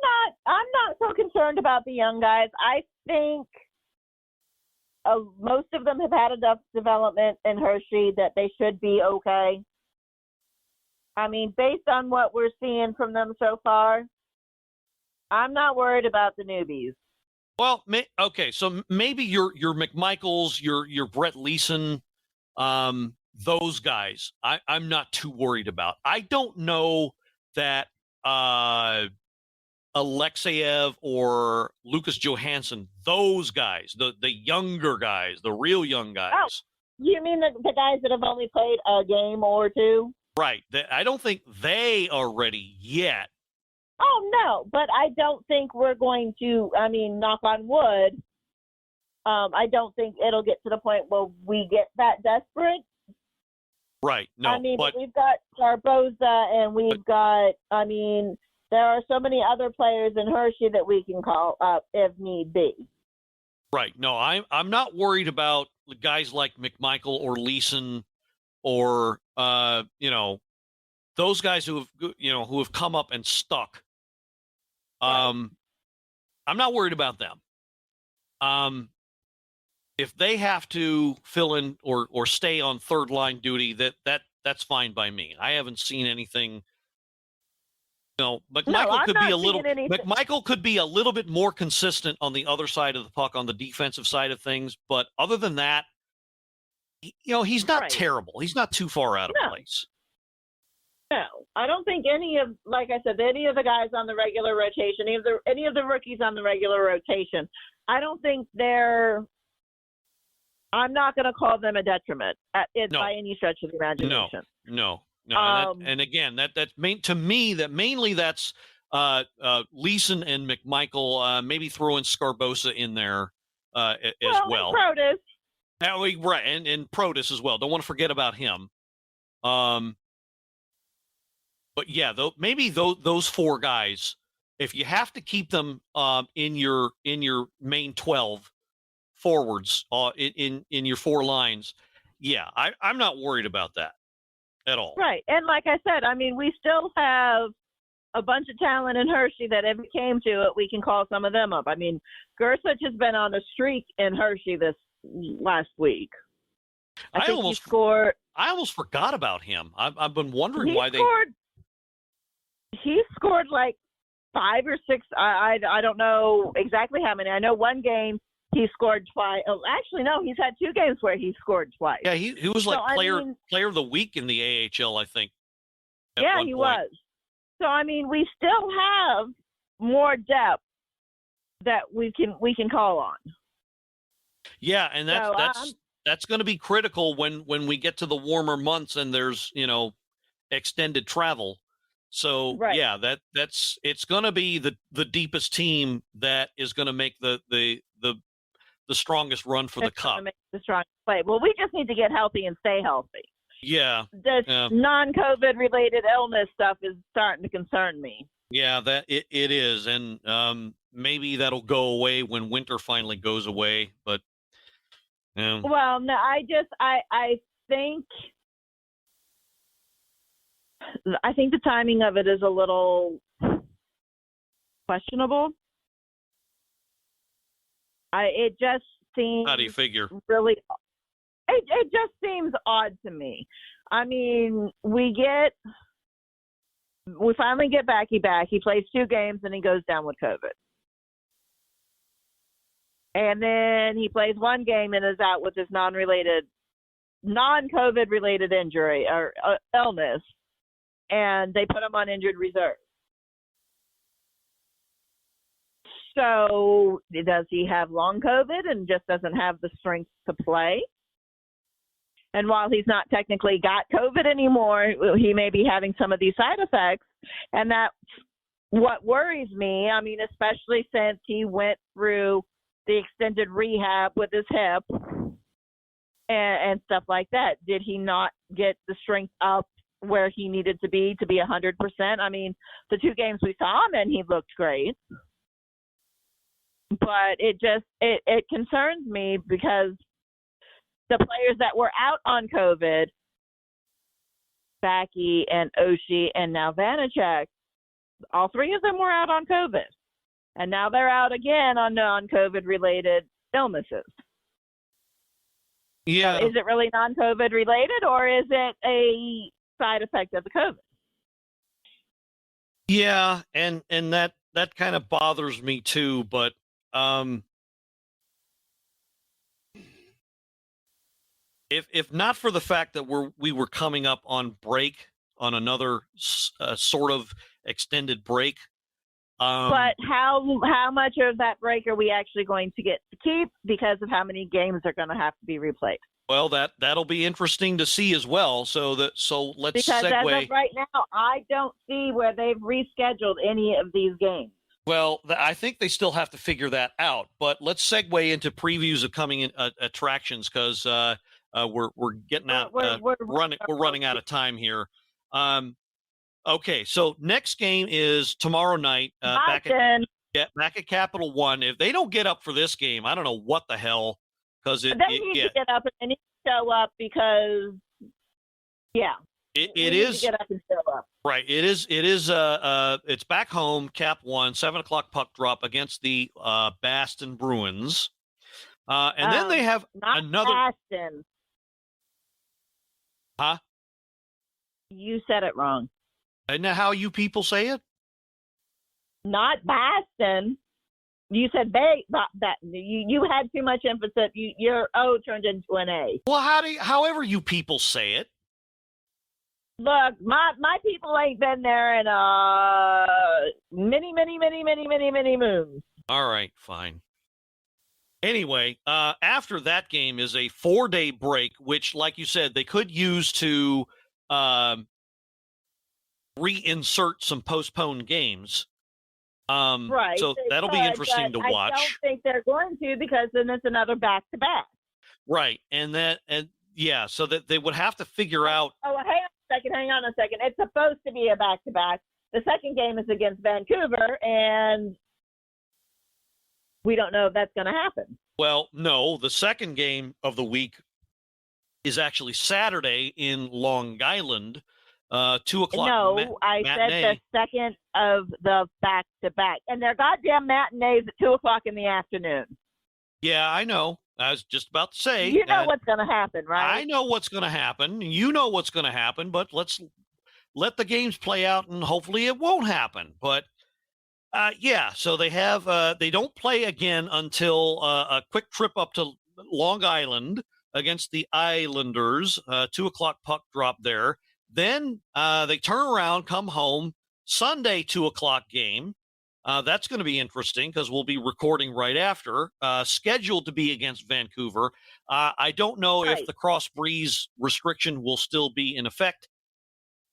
not so concerned about the young guys. I think most of them have had enough development in Hershey that they should be okay. I mean, based on what we're seeing from them so far, I'm not worried about the newbies. Well, okay, so maybe your McMichaels, your Brett Leeson, those guys, I'm not too worried about. I don't know that Alexeyev or Lucas Johansson, those guys, the younger guys, the real young guys. Oh, you mean the guys that have only played a game or two? Right. I don't think they are ready yet. Oh, no, but I don't think we're going to, knock on wood, I don't think it'll get to the point where we get that desperate. Right. No, but we've got Barboza and we've got, there are so many other players in Hershey that we can call up if need be. Right. No, I'm not worried about guys like McMichael or Leeson or, those guys who have come up and stuck. I'm not worried about them. If they have to fill in or stay on third line duty, that's fine by me. I haven't seen anything. McMichael could be a little bit more consistent on the other side of the puck on the defensive side of things, but other than that, he's not terrible. He's not too far out of place. No, I don't think any of the guys on the regular rotation, any of the rookies on the regular rotation, I don't think I'm not going to call them a detriment by any stretch of the imagination. No. And again, that's to me that mainly that's Leeson and McMichael. Maybe throw in Scarbosa in there as well. And Protas. Right, and Protas as well. Don't want to forget about him. But yeah, maybe those 4 guys, if you have to keep them in your main 12 forwards in your 4 lines, yeah, I'm not worried about that at all. Right, and like I said, we still have a bunch of talent in Hershey that if it came to it, we can call some of them up. Gersich has been on a streak in Hershey this last week. I think he scored. I almost forgot about him. I've been wondering why he scored like 5 or 6. I don't know exactly how many. I know one game he scored twice. Oh, actually, no, he's had 2 games where he scored twice. Yeah, he was like player of the week in the AHL, I think. Yeah, he was. So we still have more depth that we can call on. Yeah, and that's going to be critical when we get to the warmer months and there's extended travel. So yeah, it's going to be the deepest team that is going to make the strongest run for the cup. Make the strongest play. Well, we just need to get healthy and stay healthy. Yeah. This non-COVID related illness stuff is starting to concern me. Yeah, that it is, and maybe that'll go away when winter finally goes away. But well, no, I think the timing of it is a little questionable. It just seems. How do you figure? Really, it just seems odd to me. We finally get Backy back. He plays 2 games and he goes down with COVID. And then he plays one game and is out with his non-COVID related injury or illness, and they put him on injured reserve. So does he have long COVID and just doesn't have the strength to play? And while he's not technically got COVID anymore, he may be having some of these side effects. And that's what worries me. I mean, especially since he went through the extended rehab with his hip and stuff like that. Did he not get the strength up where he needed to be 100%? I mean, the 2 games we saw him in, he looked great. But it concerns me because the players that were out on COVID, Backy and Oshie and now Vanacek, all 3 of them were out on COVID. And now they're out again on non-COVID related illnesses. Yeah. So is it really non-COVID related, or is it a side effect of the COVID? Yeah, and that kind of bothers me too, but if not for the fact that we were coming up on break, on another sort of extended break. But how much of that break are we actually going to get to keep because of how many games are going to have to be replayed? Well, that'll be interesting to see as well. So let's because segue. As of right now, I don't see where they've rescheduled any of these games. Well, I think they still have to figure that out. But let's segue into previews of coming attractions because we're getting out. We're running out of time here. Okay, so next game is tomorrow night back at Capital One. If they don't get up for this game, I don't know what the hell. Because they need to get up and they need to show up because, it is to get up and show up. Right. It is. It's back home. Cap One, 7:00 puck drop against the Boston Bruins, and then they have another. Boston. Huh? You said it wrong. Isn't that how you people say it? Not Boston. You said that you had too much emphasis. Your O turned into an A. Well, however you people say it. Look, my people ain't been there in many moons. All right, fine. Anyway, after that game is a 4-day break, which, like you said, they could use to reinsert some postponed games. Right. So that'll be interesting to watch. I don't think they're going to because then it's another back-to-back. Right, so that they would have to figure out. Oh, hang on a second. It's supposed to be a back-to-back. The second game is against Vancouver, and we don't know if that's going to happen. Well, no, the second game of the week is actually Saturday in Long Island, 2:00. No, I matinee. said the second of the back-to-back, and they're goddamn matinees at 2:00 in the afternoon. Yeah, I know. I was just about to say. You know what's going to happen, right? I know what's going to happen. You know what's going to happen, but let's let the games play out, and hopefully it won't happen. But so they have they don't play again until a quick trip up to Long Island against the Islanders. 2:00 puck drop there. Then they turn around, come home, Sunday 2:00 game. That's going to be interesting because we'll be recording right after. Scheduled to be against Vancouver. I don't know if the cross breeze restriction will still be in effect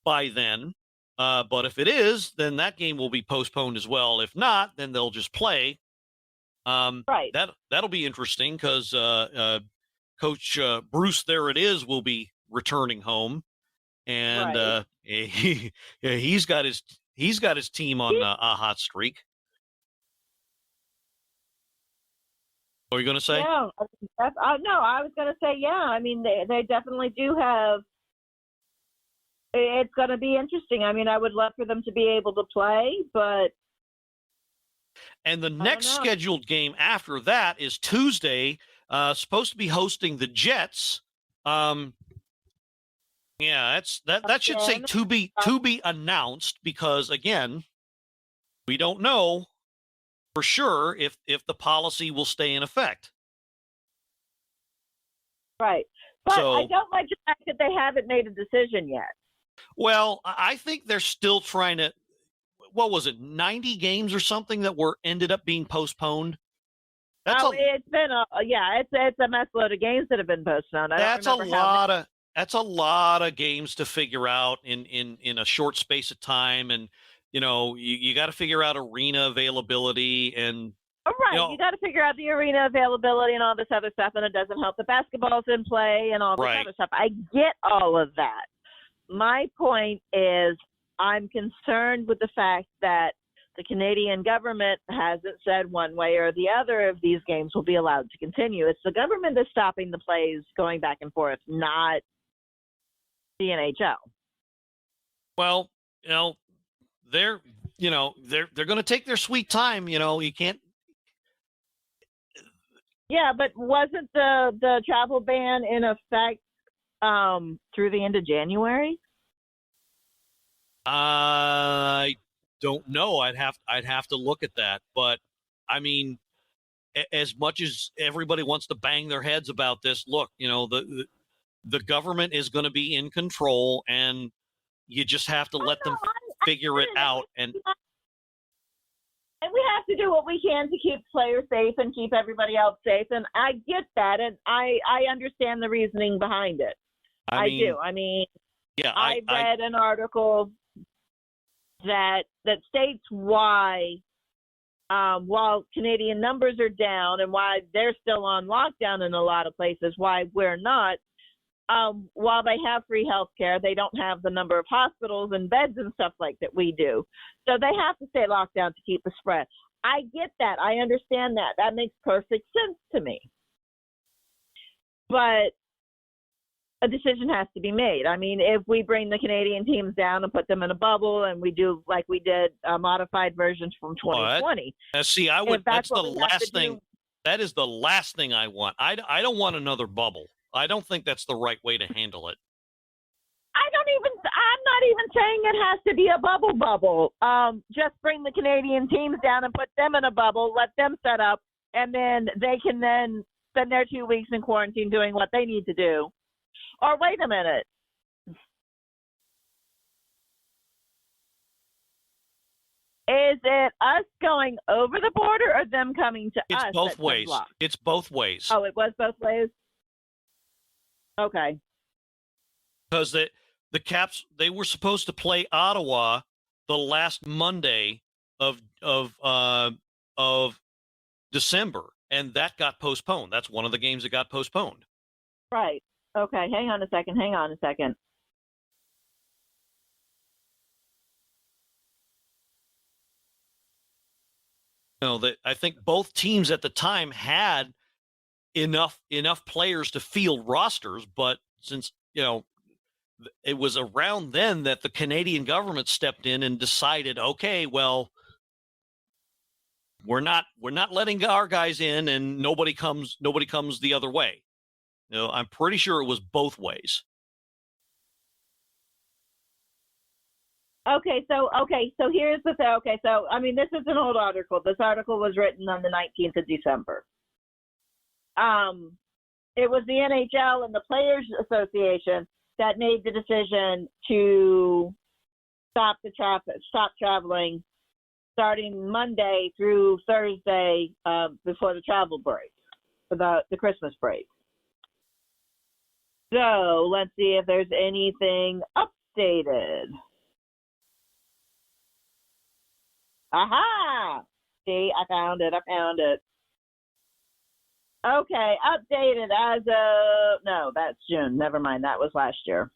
by then. But if it is, then that game will be postponed as well. If not, then they'll just play. That'll be interesting because Coach Bruce, there it is, will be returning home. And he's got his team on a hot streak. What are you going to say? Yeah, I was going to say, I mean, they definitely do have. It's going to be interesting. I mean, I would love for them to be able to play, but. And the next scheduled game after that is Tuesday. Supposed to be hosting the Jets. Yeah, that should say to be announced because again, we don't know for sure if the policy will stay in effect. Right. But So, I don't like the fact that they haven't made a decision yet. well, I think they're still trying to. What was it? 90 games or something that ended up being postponed. It's been it's a mess load of games that have been postponed. That's a lot of games to figure out in a short space of time, and you got to figure out arena availability and. Right, you got to figure out the arena availability and all this other stuff, and it doesn't help the basketball's in play and all this other stuff. I get all of that. My point is, I'm concerned with the fact that the Canadian government hasn't said one way or the other if these games will be allowed to continue. It's the government that's stopping the plays going back and forth, not the NHL. Well, they're going to take their sweet time. You can't. Yeah, but wasn't the travel ban in effect through the end of January? I don't know. I'd have to look at that. But I mean, as much as everybody wants to bang their heads about this, look, the government is going to be in control, and you just have to let them figure it out. And we have to do what we can to keep players safe and keep everybody else safe. And I get that, and I understand the reasoning behind it. I do. I mean, yeah, I read an article that states why, while Canadian numbers are down and why they're still on lockdown in a lot of places, why we're not. While they have free health care, they don't have the number of hospitals and beds and stuff like that we do. So they have to stay locked down to keep the spread. I get that. I understand that. That makes perfect sense to me. But a decision has to be made. I mean, if we bring the Canadian teams down and put them in a bubble and we do like we did modified versions from 2020. See, I would. That's the last thing. That is the last thing I want. I don't want another bubble. I don't think that's the right way to handle it. I'm not even saying it has to be a bubble. Just bring the Canadian teams down and put them in a bubble, let them set up, and then they can then spend their 2 weeks in quarantine doing what they need to do. Or wait a minute. Is it us going over the border or them coming to us? It's both ways. It's both ways. Oh, it was both ways? Okay. Because the Caps, they were supposed to play Ottawa the last Monday of December, and that got postponed. That's one of the games that got postponed. Right. Okay. Hang on a second. That I think both teams at the time had enough players to field rosters, but since it was around then that the Canadian government stepped in and decided, okay, well, we're not letting our guys in, and nobody comes the other way. I'm pretty sure it was both ways. Okay, so here's the thing. Okay, so I mean, this is an old article. This article was written on the 19th of December. It was the NHL and the Players Association that made the decision to stop traveling starting Monday through Thursday before the travel break, for the Christmas break. So let's see if there's anything updated. Aha! See, I found it. Okay, updated as of, no, that's June. Never mind, that was last year.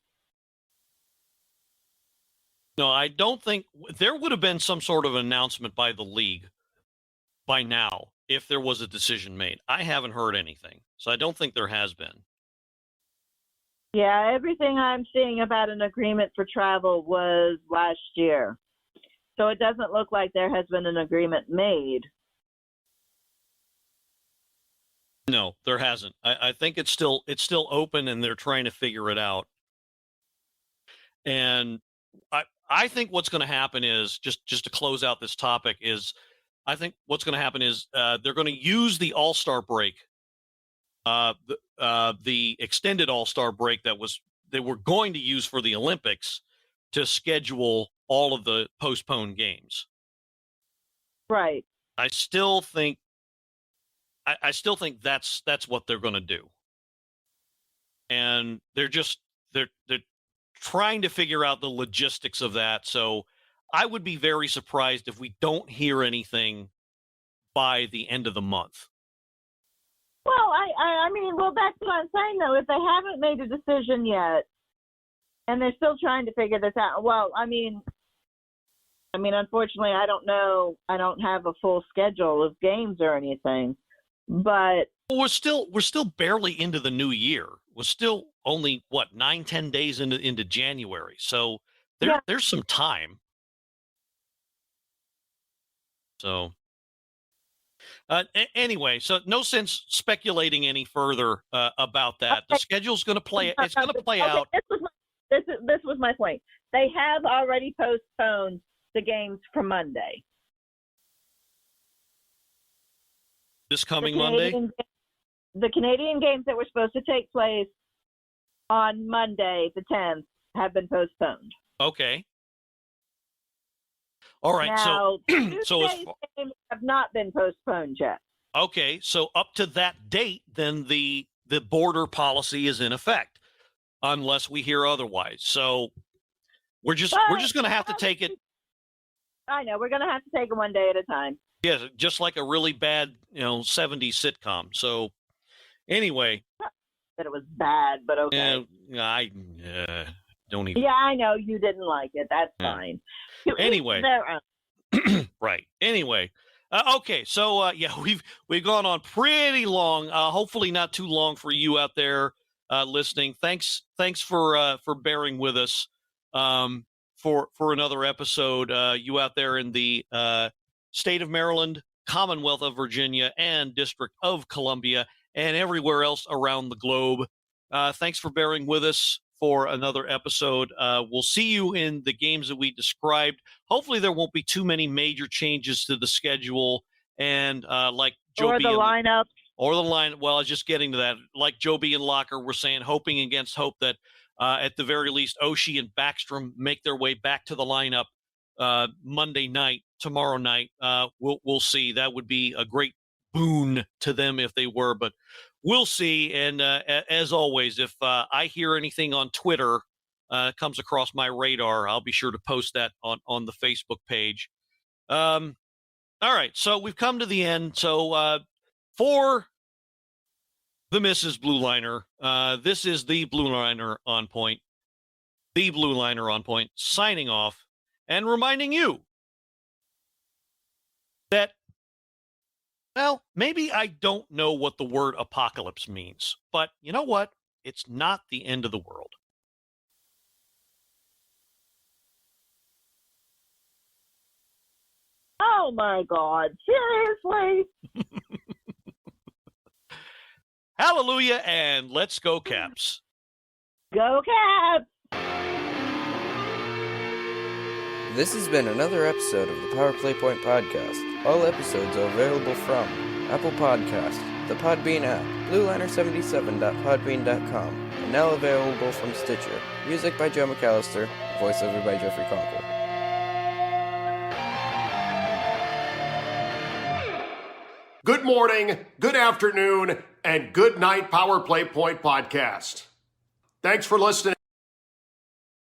No, I don't think there would have been some sort of announcement by the league by now if there was a decision made. I haven't heard anything, so I don't think there has been. Yeah, everything I'm seeing about an agreement for travel was last year. So it doesn't look like there has been an agreement made. No, there hasn't. I think it's still open, and they're trying to figure it out. And I think what's going to happen is, just to close out this topic, is I think what's going to happen is they're going to use the All-Star break, the extended All-Star break they were going to use for the Olympics to schedule all of the postponed games. Right. I still think that's what they're going to do. And they're trying to figure out the logistics of that. So I would be very surprised if we don't hear anything by the end of the month. Well, I mean, that's what I'm saying, though. If they haven't made a decision yet, and they're still trying to figure this out, well, I mean, unfortunately, I don't know. I don't have a full schedule of games or anything, but we're still barely into the new year. We're still only 9-10 days into January, so there's some time. So. Anyway, so no sense speculating any further about that. The schedule's going to play. It's going to play out. This was my point. They have already postponed the games for Monday. This coming Monday? The Canadian games that were supposed to take place on Monday, the 10th, have been postponed. Okay. All right. Now, so games have not been postponed yet. Okay. So up to that date, then the border policy is in effect, unless we hear otherwise. So we're just going to have to take it. I know we're going to have to take it one day at a time. Yeah, just like a really bad, 70s sitcom. So anyway, that it was bad, but okay. I don't even. Yeah, I know you didn't like it. That's fine. Anyway, right. Anyway, okay. So we've gone on pretty long. Hopefully not too long for you out there listening. Thanks for bearing with us for another episode. You out there in the state of Maryland, Commonwealth of Virginia, and District of Columbia, and everywhere else around the globe. Thanks for bearing with us for another episode. We'll see you in the games that we described. Hopefully there won't be too many major changes to the schedule. And like Joe or the lineup. Or the line. Well, I was just getting to that. Like Joe B. and Locker were saying, hoping against hope that at the very least Oshie and Backstrom make their way back to the lineup Monday night, tomorrow night. We'll see. That would be a great boon to them if they were, but we'll see. And as always, if I hear anything on Twitter comes across my radar, I'll be sure to post that on the Facebook page. All right, so we've come to the end. So for the Mrs. Blueliner, this is the Blueliner on point. The Blueliner on point, signing off and reminding you that, well, maybe I don't know what the word apocalypse means, but you know what? It's not the end of the world. Oh my God, seriously? Hallelujah, and let's go Caps. Go Caps! This has been another episode of the Power Play Point Podcast. All episodes are available from Apple Podcast, the Podbean app, blueliner77.podbean.com, and now available from Stitcher. Music by Joe McAllister, voiceover by Jeffrey Conkle. Good morning, good afternoon, and good night, Power Play Point Podcast. Thanks for listening.